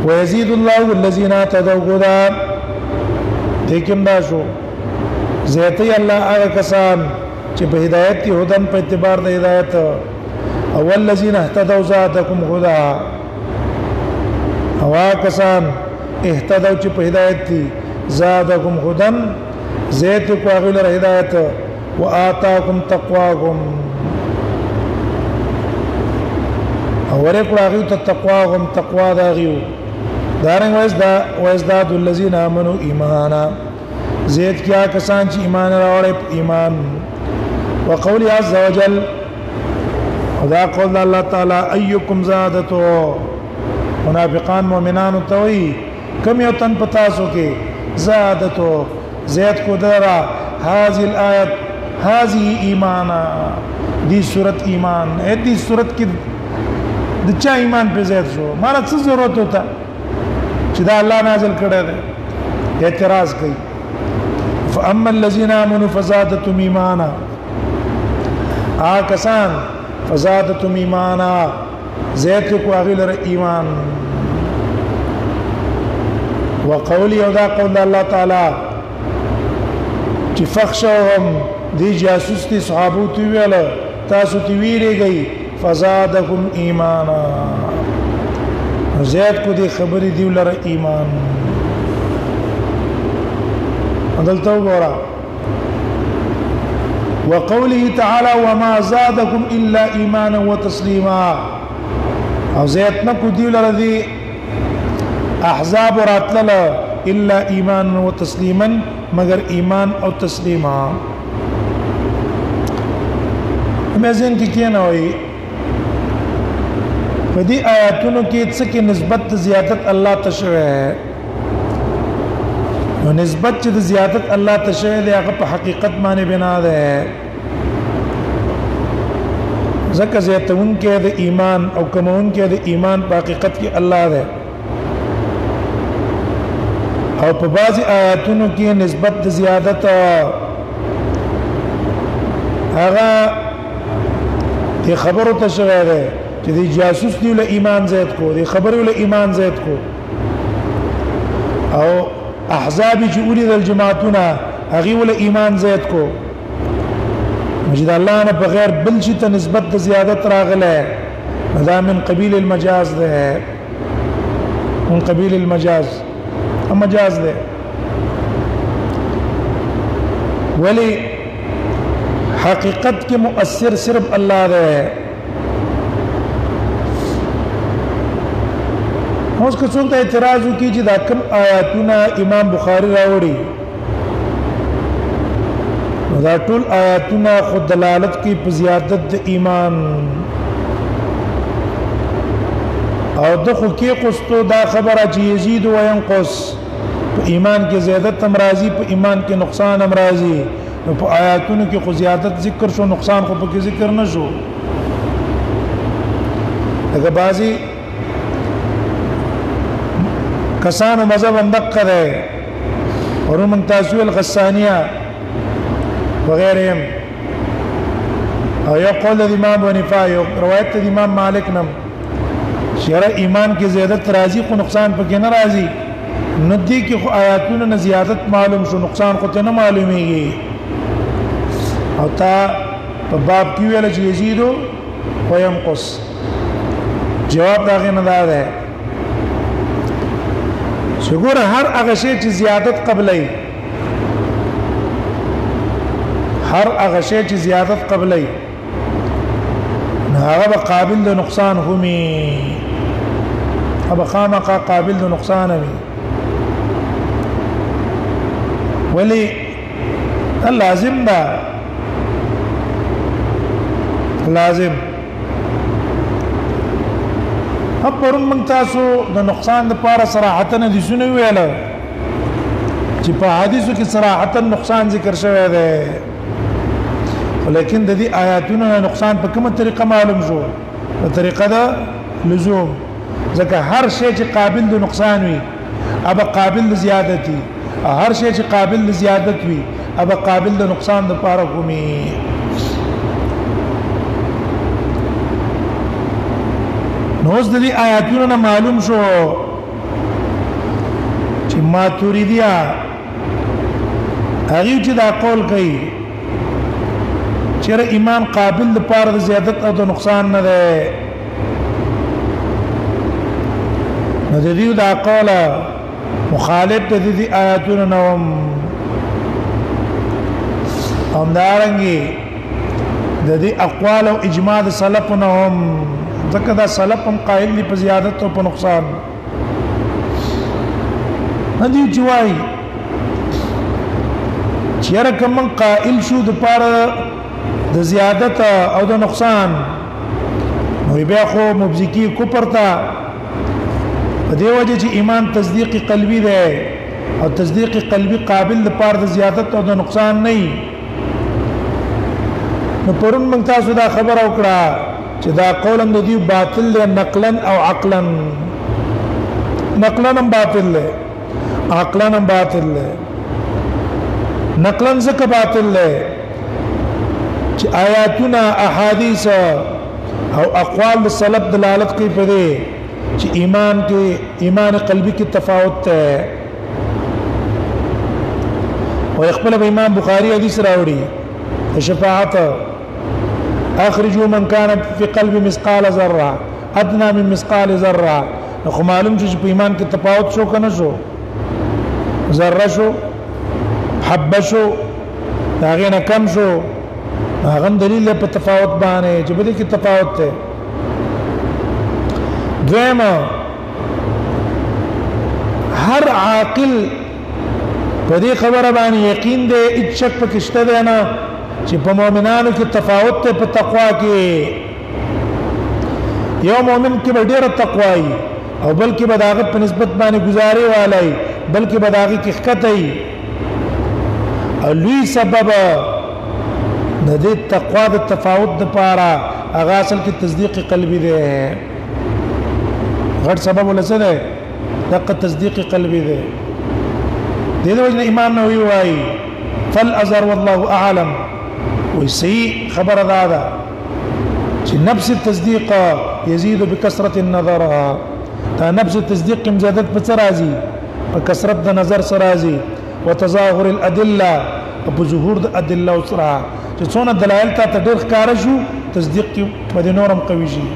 ويزيد الله الذين اهتدوا هدى لیکن دا شو زیاتی الله هغه کسان چې په هدایت کې هدن په اعتبار د هدایت او الذين اهتدوا زادكم هدى او کسان اهتدوا چې په هدایت دي زادكم هدن زیت کو هغه له هدایت وآتاكم تقواكم او ورکو هغه ته تقواهم تقوا دا غيو دارنګ وازداد الذين امنوا ایمانا زید کیا کسان چې ایمان راوړي ایمان وقول عز وجل خدا قول الله تعالی ايكم زادتو منافقان مؤمنان توي کم یو تن پتاسو کې زادتو زید کو درا هذه الايه هذه ایمانا دی صورت ایمان دې صورت کې د چا ایمان په زیات شو مالا څه ضرورت وتا چې دا الله نازل کړی دی اعتراض کوي فاما الذين امنوا فزادتهم ایمانا کسان فزادتهم ایمانا زیات کو هغه لره ایمان وقولي او دا قول الله تعالی چې فخشوهم دی جاسوس دي صحابو تی ویل تاسو تی ویریږئ فزادکم ایمانا زیاد کو دی خبری دی لره ایمان عدلته وګورا وقوله تعالى وما زادكم الا ايمانا وتسليما او زیاد نکو دی لره دی احزاب راتل الا ایمانا وتسليما مگر ایمان او تسلیما مزین کی کینه وای په دې آیاتونو کې څه کې نسبت زیادت الله ته شوی ہے نو نسبت چې زیادت الله ته شوی دی هغه په حقیقت باندې بنا ده ځکه زیاتون کې د ایمان او کمون کې د ایمان په حقیقت کې الله ده او په بعضي آیاتونو کې نسبت زیادت هغه دې خبرو ته شوی دی چې دی جاسوس دی له ایمان زیات کو دی خبر له ایمان زیات کو او احزاب جوړي د جماعتونه هغه له ایمان زیات کو مجد الله نه بغیر بل شي ته نسبت د زیادت راغله دا من قبیل المجاز ده من قبیل المجاز مجاز ده ولی حقیقت کې مؤثر صرف الله ده اوس که څوک ته اعتراض وکړي چې دا کوم آیاتونه امام بخاری راوړي دا ټول آیاتونه خود دلالت کوي په زیادت د ایمان او د خو کې قصتو دا خبره چې یزيد و ينقص په ایمان کې زیادت هم راځي په ایمان کې نقصان هم راځي نو په آیاتونو کې خو زیادت ذکر شو نقصان خو په کې ذکر نه شو دغه بعضي کسانو مذهب اندقه ده ورمن تاسویل غسانیه وغيرهم او یو قول د امام بنفا یو روایت د امام مالک نم شرع ایمان کې زیادت راځي خو نقصان پکې نه راځي نو دې کې خو آیاتونو نه زیادت معلوم شو نقصان خو ته نه معلومیږي او تا په باب کې ویل چې یزيدو و ينقص جواب دا غي نه ده شګور هر هغه شی چې زیادت قبلې هر هغه شی چې زیادت قبلې هغه قابل د نقصان همي هغه خامخا قابل د نقصان وي ولی لازم ده لازم پرون من تاسو د نقصان د پاره صراحتا د شنو ویل چې په حدیثو کې صراحتا نقصان ذکر شوی دی ولیکن د دې آیاتونو نقصان په کومه طریقه معلوم شو په طریقه د لزوم ځکه هر شی چې قابل د نقصان وي ابا قابل د زیادت وي هر شی چې قابل د زیادت وي ابا قابل د نقصان د پاره کومي نو اوس د دې آیاتونو معلوم شو چې ماتوریدیا هغه چې دا قول کوي چې ایمان قابل د پاره د زیادت او د نقصان نه ده نو د دې دا قول مخالف د دې آیاتونو نوم همدارنګي د دې اقوال او اجماع د سلفونو هم ځکه دا سلف هم قائل دي په زیادت او په نقصان ندی جوای چیرې کوم قائل شو د پاره د زیادت او د نقصان نو بیا خو مبزکی کوپر تا په دی وجه چې ایمان تصدیق قلبی ده او تصدیق قلبی قابل د پاره د زیادت او د نقصان نه نو پرون موږ تاسو دا خبر او کړه چې دا قولم د دې باطل له نقلا او عقلا نقلا هم باطل له عقلا هم باطل له نقلا زکه باطل له چې آیاتنا احادیث او اقوال السلف دلالت کوي په دې چې ایمان قلبی کې تفاوت ہے او خپل امام بخاری حدیث راوړي شفاعت اخرجوا من كان في قلب مثقال ذره ادنى من مثقال ذره نو معلوم چې په ایمان کې تفاوت شو کنه شو ذره شو حبه شو هغه نه کم شو هغه دلیل په تفاوت باندې چې په دې کې تفاوت ده دویمه هر عاقل په دې خبره باندې یقین دی هیڅ شک پکې شته دی نه چې په مؤمنانو کې تفاوت ته په تقوا کې یو مؤمن کې به ډېر تقوا وي او بلکې به داغه په نسبت باندې گزاري والي بلکې به داغه کې خکته وي او لوی سبب د دې تقوا د تفاوت لپاره هغه اصل کې تصدیق قلبي دی غټ سبب ولڅ ده دغه تصدیق قلبي دی د دې وجه امام نووي وايي فالازر والله اعلم ويسي خبر هذا چې نفس التصديق يزيد بكثرة النظر دا نفس التصديق کم زیادت په راځي په کثرت د نظر سره راځي وتظاهر الادله په ظهور د ادله سره چې څونه دلایل ته ډېر ښکار شو تصدیق کې په نورم قوي شي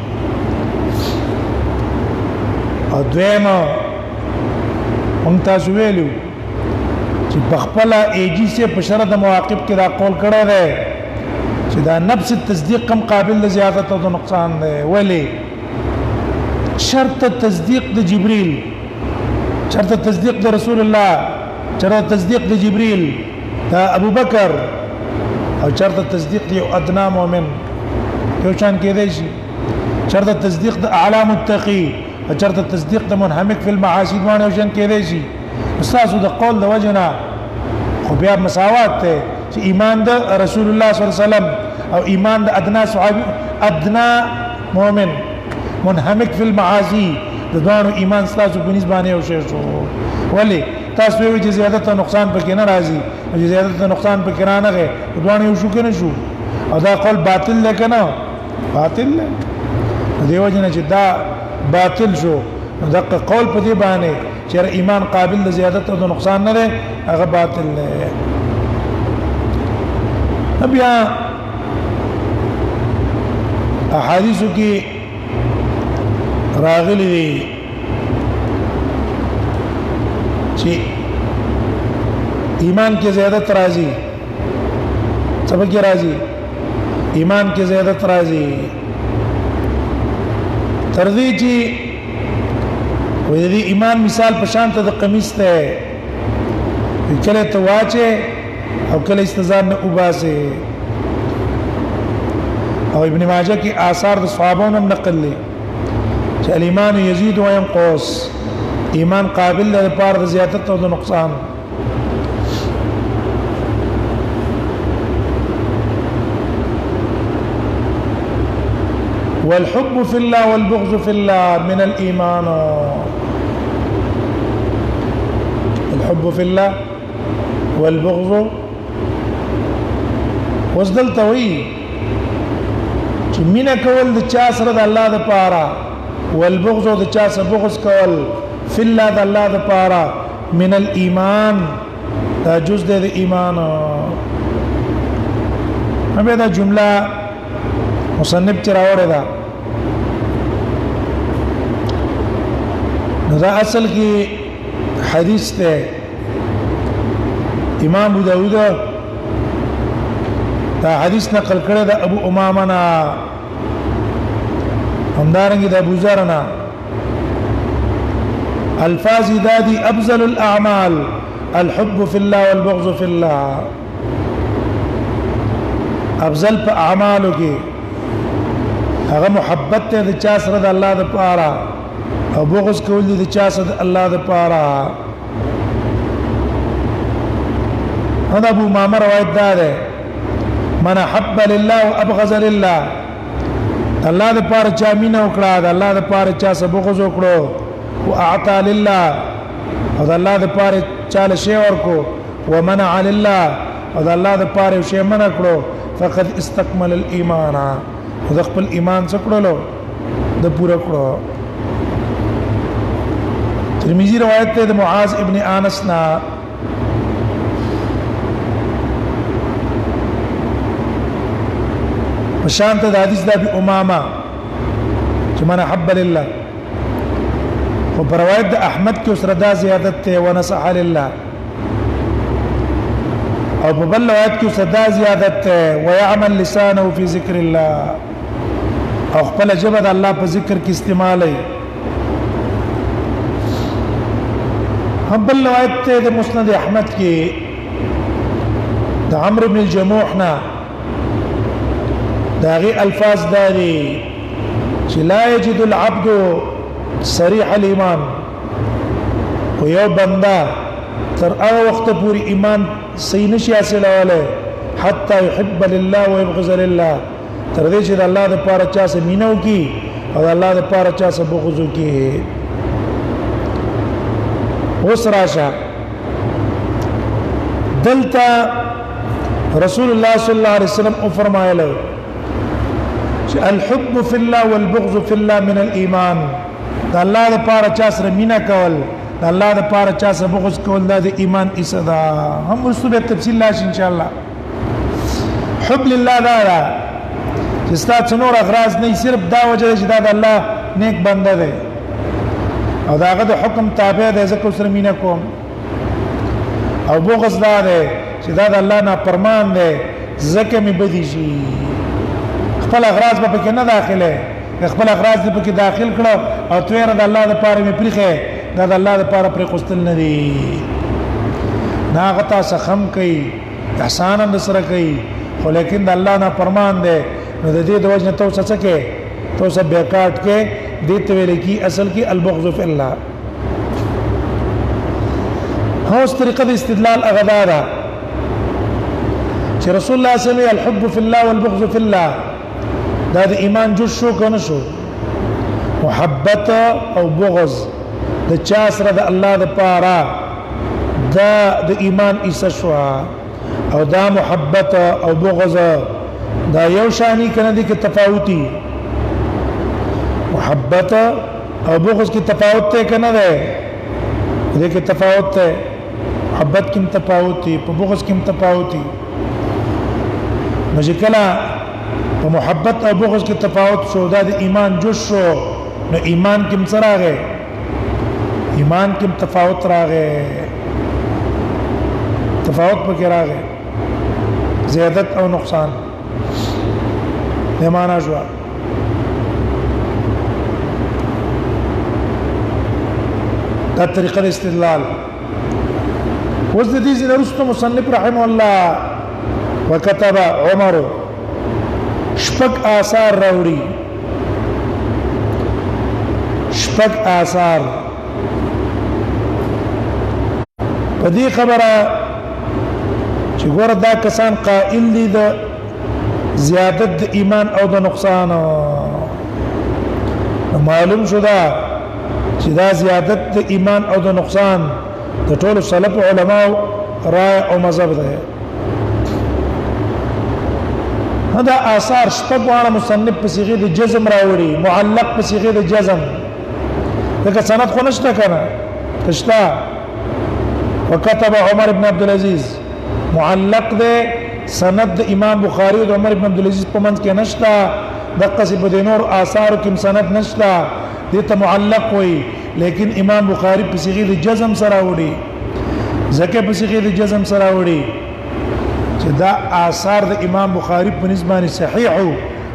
او دویمه مونږ تاسو ویلو چې بخپل ایجی سے په شرط مواقف کې دا قول کړی دی چې دا نفس التصدیق کم قابل د زیادت او د نقصان دی ولی شرط تصدیق د جبريل شرط تصدیق د رسول الله شرط تصدیق د جبريل دا ابو بکر او شرط تصدیق د ادنا مؤمن یو شان کېدای شي شرط تصدیق د اعلى متقي او شرط تصدیق د منهمک فی المعاصی باندې یو شان کېدای شي استاد د قول د وجنا خو بیا مساوات ته چې ایمان د رسول الله صلی الله علیه وسلم او ایمان د ادنا صحابي ادنا مؤمن منهمک فی المعاصی د دوانو ایمان ستاسو په نسبت باندې یو شی شو ولی تاسو وی چې زیادت او نقصان پکې نه راځي او زیادت او نقصان پکې نه راغی دوانو یو شو کنه شو او دا قول باطل لکنه باطل دیو جن چې دا باطل شو دغه قول په دې باندې چې ایمان قابل د زیادت او د نقصان نه دی هغه باطل دی بیا احادیثو کې راغلي دي چې ایمان کې زیادت راځي سبق راځي ایمان کې زیادت راځي تر دې چې وې دې ایمان مثال په شان ته د قمیص ته کله ته واچه او کله استزار نه وباسه او ابن ماجه کې آثار د صحابو نه نقل لې چې الایمان یزيد و ينقص ایمان قابل له پاره د زیادت او د نقصان والحب في الله والبغض في الله من الإيمان الحب في الله والبغض وصدل توي چې مینا کول د چا سره د الله د پاره والبغض د چا سره بغض کول في الله د الله د پاره من الإيمان دا جز د ایمان همې دا جمله مصنف چراوړه دا نو دا اصل کې حدیث ته امام ابو داود دا حدیث نقل کړی دا ابو امامه نا همدارنګه د ابو ذر نا الفاظ دادي افضل الاعمال الحب في الله والبغض في الله افضل په اعمالو کې هغه محبت ته د چا سره د الله د پاره او بغض کول دي د چا سره د الله د پاره هذا ابو امامه روایت ده من حب لله وابغض لله الله د پاره چا مینه وکړه د الله د پاره چا سره بغض وکړو واعطى لله او د الله د پاره چا له شی ورکو ومنع لله او د الله د پاره شی منع کړو فقد استكمل الايمان د خپل ایمان څخه کړلو د پوره کړو ترمذی روایت ته د معاذ ابن انس نا پشانت د حدیث د ابي امامه چې من حب لله او پر روایت د احمد کې سره دا زیادت ته ونصح لله او په بل روایت کې سره دا زیادت ته ويعمل لسانه في ذکر الله او خپل جبه د الله په ذکر کې استعمالي هم بل روایت ته د مسند احمد کې د عمرو بن الجموح نا داغي الفاظ داري چې لا يجد العبد صريح الايمان او یو بندا تر هغه وخت پورې ایمان صحیح نشي حاصلوله حتى يحب لله ويبغض لله تر دې چې د الله د پاره چا سره مینو کی او د الله د پاره چا سره بغض کی اوس راشه دلته رسول الله صلی الله علیه وسلم او فرمایله چې الحب فی الله والبغض فی الله من الايمان د الله د پاره چا سره مینا کول د الله د پاره چا سره بغض کول د ایمان اسدا هم رسوله تفصیل لاش ان شاء الله حب لله دا چې ستاسو نور اغراض نه صرف دا وجه چې دا د الله نیک بنده دی او داغه د حکم تابع دی ځکه سره مینا کوم او بغض دا دی چې دا د الله نه پرمان دی ځکه می بدی شي خپل اغراض به پکې نه داخله خپل اغراض دې پکې داخل کړو او تویر د الله د پاره می پریخه دا د الله د پاره پرې قستل نه دی ناغتا سخم کوي احسان هم سره کوي خو لیکن د الله نه پرمان دی نو د دې د وجه ته څه کې تو سب بیکاټ کې دې ته ویل کی اصل کې البغض فی الله هو اس طریقه د استدلال اغدارا چې رسول الله صلی الله علیه وسلم الحب فی الله والبغض فی الله دا د ایمان جز شو کنه شو محبت او بغض د چا سره د الله د پاره دا د ایمان ایسه شو او دا محبت او بغض دا یو شانی کنه دي کې تفاوتی محبت او بغض کې تفاوت ته کنه ده دې کې تفاوت ته محبت کې تفاوتی په بغض کې تفاوتی نو کله په محبت او بغض کې تفاوت شو دا د ایمان جز شو نو ایمان کې مصراغه ایمان کې تفاوت راغې تفاوت پکې راغې زیادت او نقصان معنا شو دا طریقه د استدلال اوس د دې زرستو مصنف رحمه الله وكتب عمر شپږ آثار راوړي شپږ آثار په دې خبره چې ګور دا کسان قائل دي د زیادت د ایمان او د نقصان معلوم شو دا چې دا زیادت د ایمان او د نقصان د ټولو سلف علماء رائے او مذهب ده دا آثار شپږ واړه مصنف په صيغه د جزم راوړي معلق په صيغه د جزم دغه سند خو نشته کنه تشتا وكتب عمر بن عبد العزيز معلق ده سند د امام بخاری او عمر بن عبد العزيز په منځ کې نشتا دغه څه په نور آثار کې سند نشتا دته معلق وي لیکن امام بخاری په صيغه د جزم سره وړي زکه په صيغه د جزم سره وړي چې دا آثار د امام بخاری په نسبت صحیح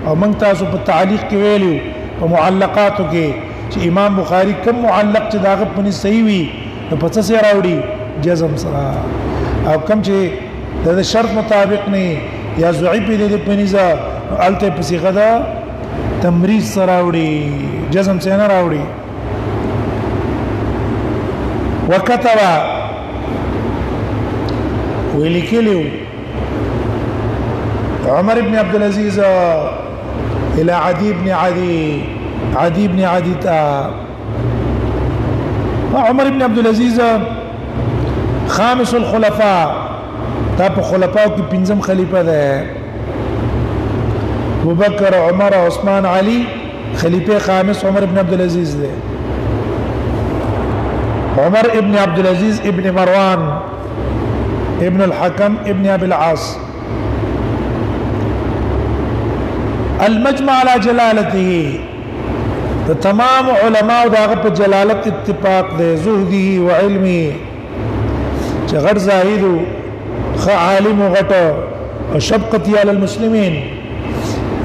او موږ تاسو په تعلیق کې ویلو په معلقاتو کې چې امام بخاری کوم معلق چې داغه په نسبت صحیح وي نو په څه سره راوړي جزم سره او کوم چې د شرط مطابق نه یا ضعیف دي په نسبت الته په صيغه دا تمریض سره راوړي جزم سره نه راوړي وكتب ولكلو عمر بن عبد العزيز الى عدي بن عدي عمر بن عبد العزيز خامس الخلفاء دا په خلفاء کې پنځم خلیفہ ده ابو بکر عمر عثمان علي خلیفہ خامس عمر بن عبد العزيز ده عمر ابن عبد العزيز ابن مروان ابن الحكم ابن ابي العاص المجمع على جلالته تمام علماء داغه په جلالت اتفاق ده زهده وعلمه چې غړ زاهد خ عالم غټه او شفقتي على المسلمين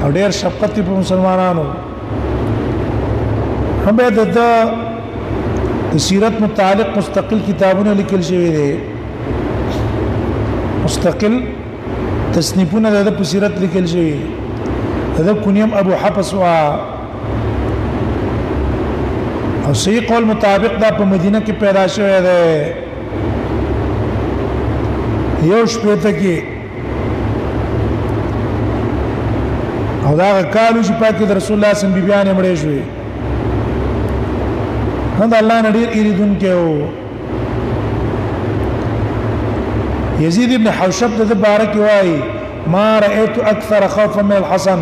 او ډېر شفقتي په مسلمانانو هم به د سیرت متعلق مستقل کتابونه لیکل شوی دي مستقل تصنیفونه د سیرت لیکل شوی هذا كنيم ابو حفص او صحیح قول مطابق دا په مدینه کې پیدا شوی دی یو شپته کې او دا کالو چې پاک د رسول الله صلی الله علیه وسلم بیان مړې شوې هدا الله نډیر ایریدون کې او یزید ابن حوشب د بارک وای ما رأيت اكثر خوفا من الحسن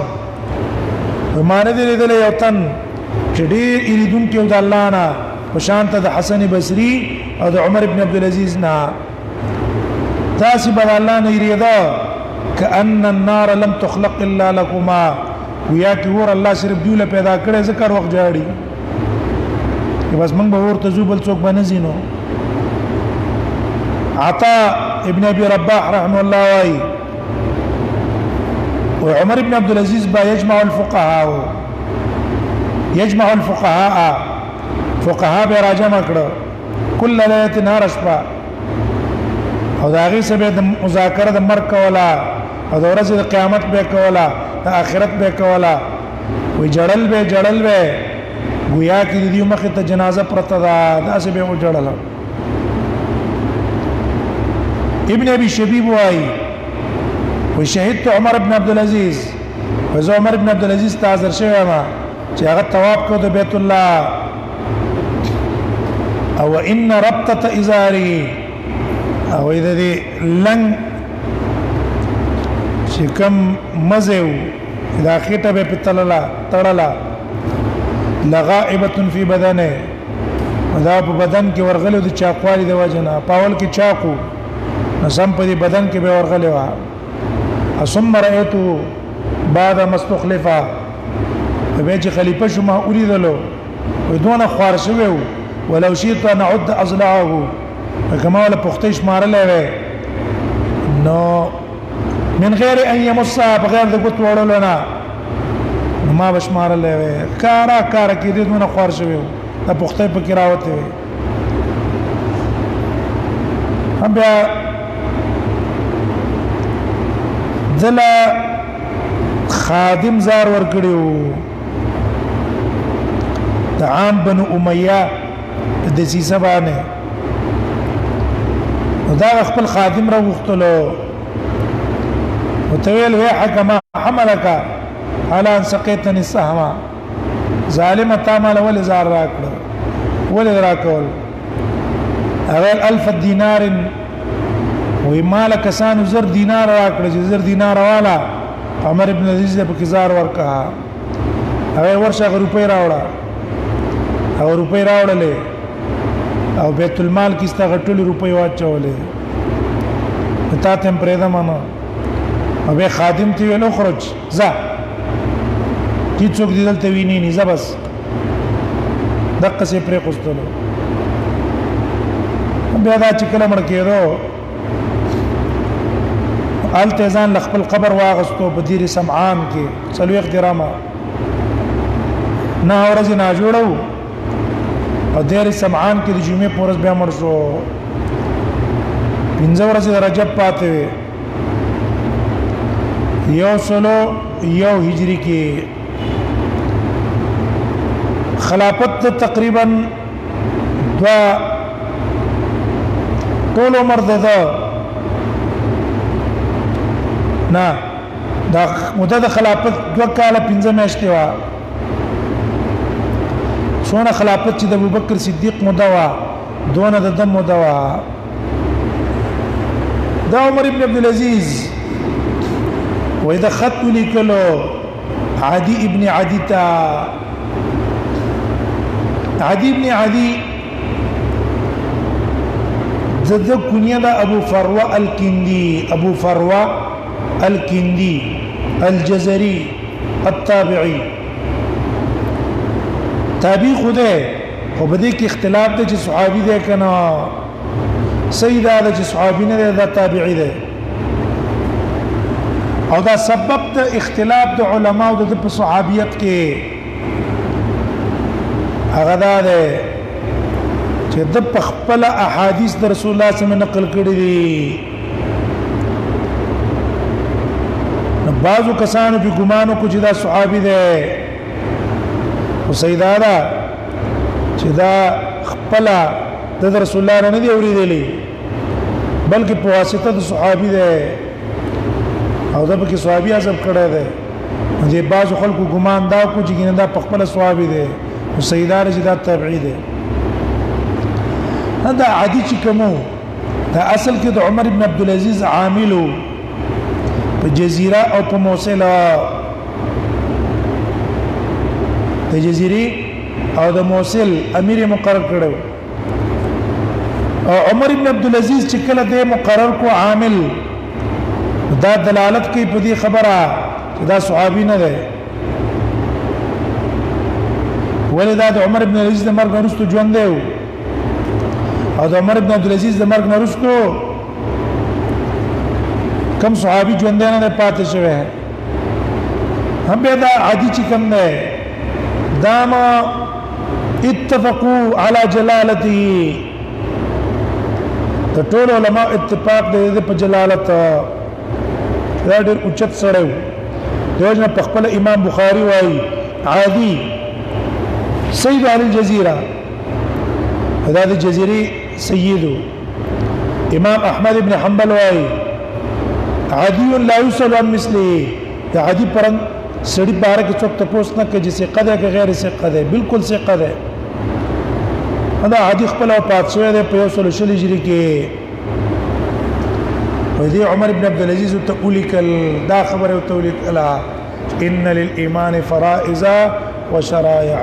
وما ندري دل یو تن چې ډیر ایریدون کې د الله نه په شان ته د حسن بصري او د عمر ابن عبد العزيز نه تاسو به الله نه یریدا کأن النار لم تخلق الا لكما ویا کی ور الله صرف دیوله پیدا کړي ذکر وخت جاړي بس موږ به ورته زوبل څوک باندې زینو عطا ابن ابي رباح رحمه الله وايي وعمر بن عبد العزيز با يجمع الفقهاء فقهاء به راجمع کړه كل ليله نهار شپه او دا غي سبه د مذاکره د مرګ کولا او د ورځې د قیامت به کولا د آخرت به کولا وي جړل به گویا کې د دې مخه ته جنازه پرته ده داسې به وجړل ابن ابي شبيب وايي وشهدت عمر بن عبد العزيز وزو عمر بن عبد العزيز تعذر شوی ما چې هغه طواف کو د بیت الله او ان ربطه ازاري او اذا دي لن چې کوم مزو دا خېټه به تړلا لغائبه في بدنه دا په بدن کې ورغلو د چاقوالي د وجنه پاول کې چاقو نسم په بدن کې به ورغلو ثم رأيته بعد ما استخلفا به چې خلیفہ شما اوریدلو ودونه خوار شوی ولو شئت ان اعد اضلاعه كما ولا پختش مارلې نو من غیر ان یمسها بغیر د ګوت وړلو نه ما بشمارلې وې کارا کې دې دونه خوار شوی د پخته په کې راوته وي هم بیا دلا خادم زار ور کړیو د عام بنو امیہ د سیسه باندې دا خپل خادم را وختلو وتویل وی حکم حملک على ان سقيتني السهم ظالم تعمل ول زار راکړه ول راکول اول 1000 دینار وی مالک سان زر دینار راکړه چې زر دینار والا عمر ابن عزیز په کزار ورکا هغه ورشه روپې راوړه او روپې راوړلې او بیت المال کې ستغټول روپې واچولې ته تم پرېدا مانو او به خادم ته ویلو خرج ځه کی څوک دې دلته ویني نه ځه بس دقه سي پرې قستلو بیا دا چې کله مړ کېدو التزان لخپل قبر واغستو په دیر سمعان کې څلويخ درامه نه ورځ نه جوړو او دیر سمعان کې د جمعې پورز بیا مړ شو 15 ورځې د رجب پاتې یو سلو یو هجری کې خلافت تقریبا دوا ټول عمر ده نه دا مدد خلافت 2 کال 15 میاشتې وا څونه خلافت چې د ابوبکر صدیق موده وا دونه د دم موده وا دا عمر ابن عبد العزيز واذا خط لیکلو عدي ابن عدي تا عدي ابن عدي زد کنیه دا ابو فروه الکندی ابو فروه الكندي الجزري التابعي تابعي خوده خو بده کې اختلاف ده چې صحابي ده کنه سید ده چې صحابي نه ده تابعي ده او دا سبب د اختلاف د علما او د صحابيت کې هغه ده چې د خپل احادیث د رسول الله صلی الله علیه وسلم نقل کړي دي بعضو کسانو په ګمانو کو چې دا صحابي ده او سیدارا چې دا خپل د رسول الله نه دی اوریدلی بلکې په واسطه د صحابي ده او دا به کې صحابي اعظم کړه ده چې بعضو خلکو ګمان دا کو چې ګینه دا خپل صحابي ده او سیدارا چې دا تابعي ده دا عادي چې کومو دا اصل کې د عمر ابن عبد العزيز عاملو په جزیره او په موصل د جزیره او د موصل امیر مقرر کړو او عمر ابن عبد العزيز چې کله د مقرر کو عامل دا دلالت کوي په دې خبره چې دا صحابي نه ده ولدا د عمر ابن العزيز د مرګ وروسته ژوند دی او د عمر ابن عبد العزيز د مرګ وروسته کم صحابي ژوند نه پاتې شوی هم به دا عادي چې کم نه داما اتفقوا على جلالته د ټول علماء اتفاق دی په جلالت دا ډېر اوچت سره و دوجنه په خپل امام بخاري وايي عادي سيد على الجزيره دا د جزيره سيدو امام احمد ابن حنبل وايي عادي لا يسأل عن مثله دا عادي پرن سړي بار کې څوک تاسو نه کوي چې قده کې غیر ثقه ده بالکل ثقه ده دا عادي خپل او پاتشوي ده په 100 هجری کې ودي عمر بن عبد العزيز تقولك دا خبر او تولك ان للايمان فرائض وشرائع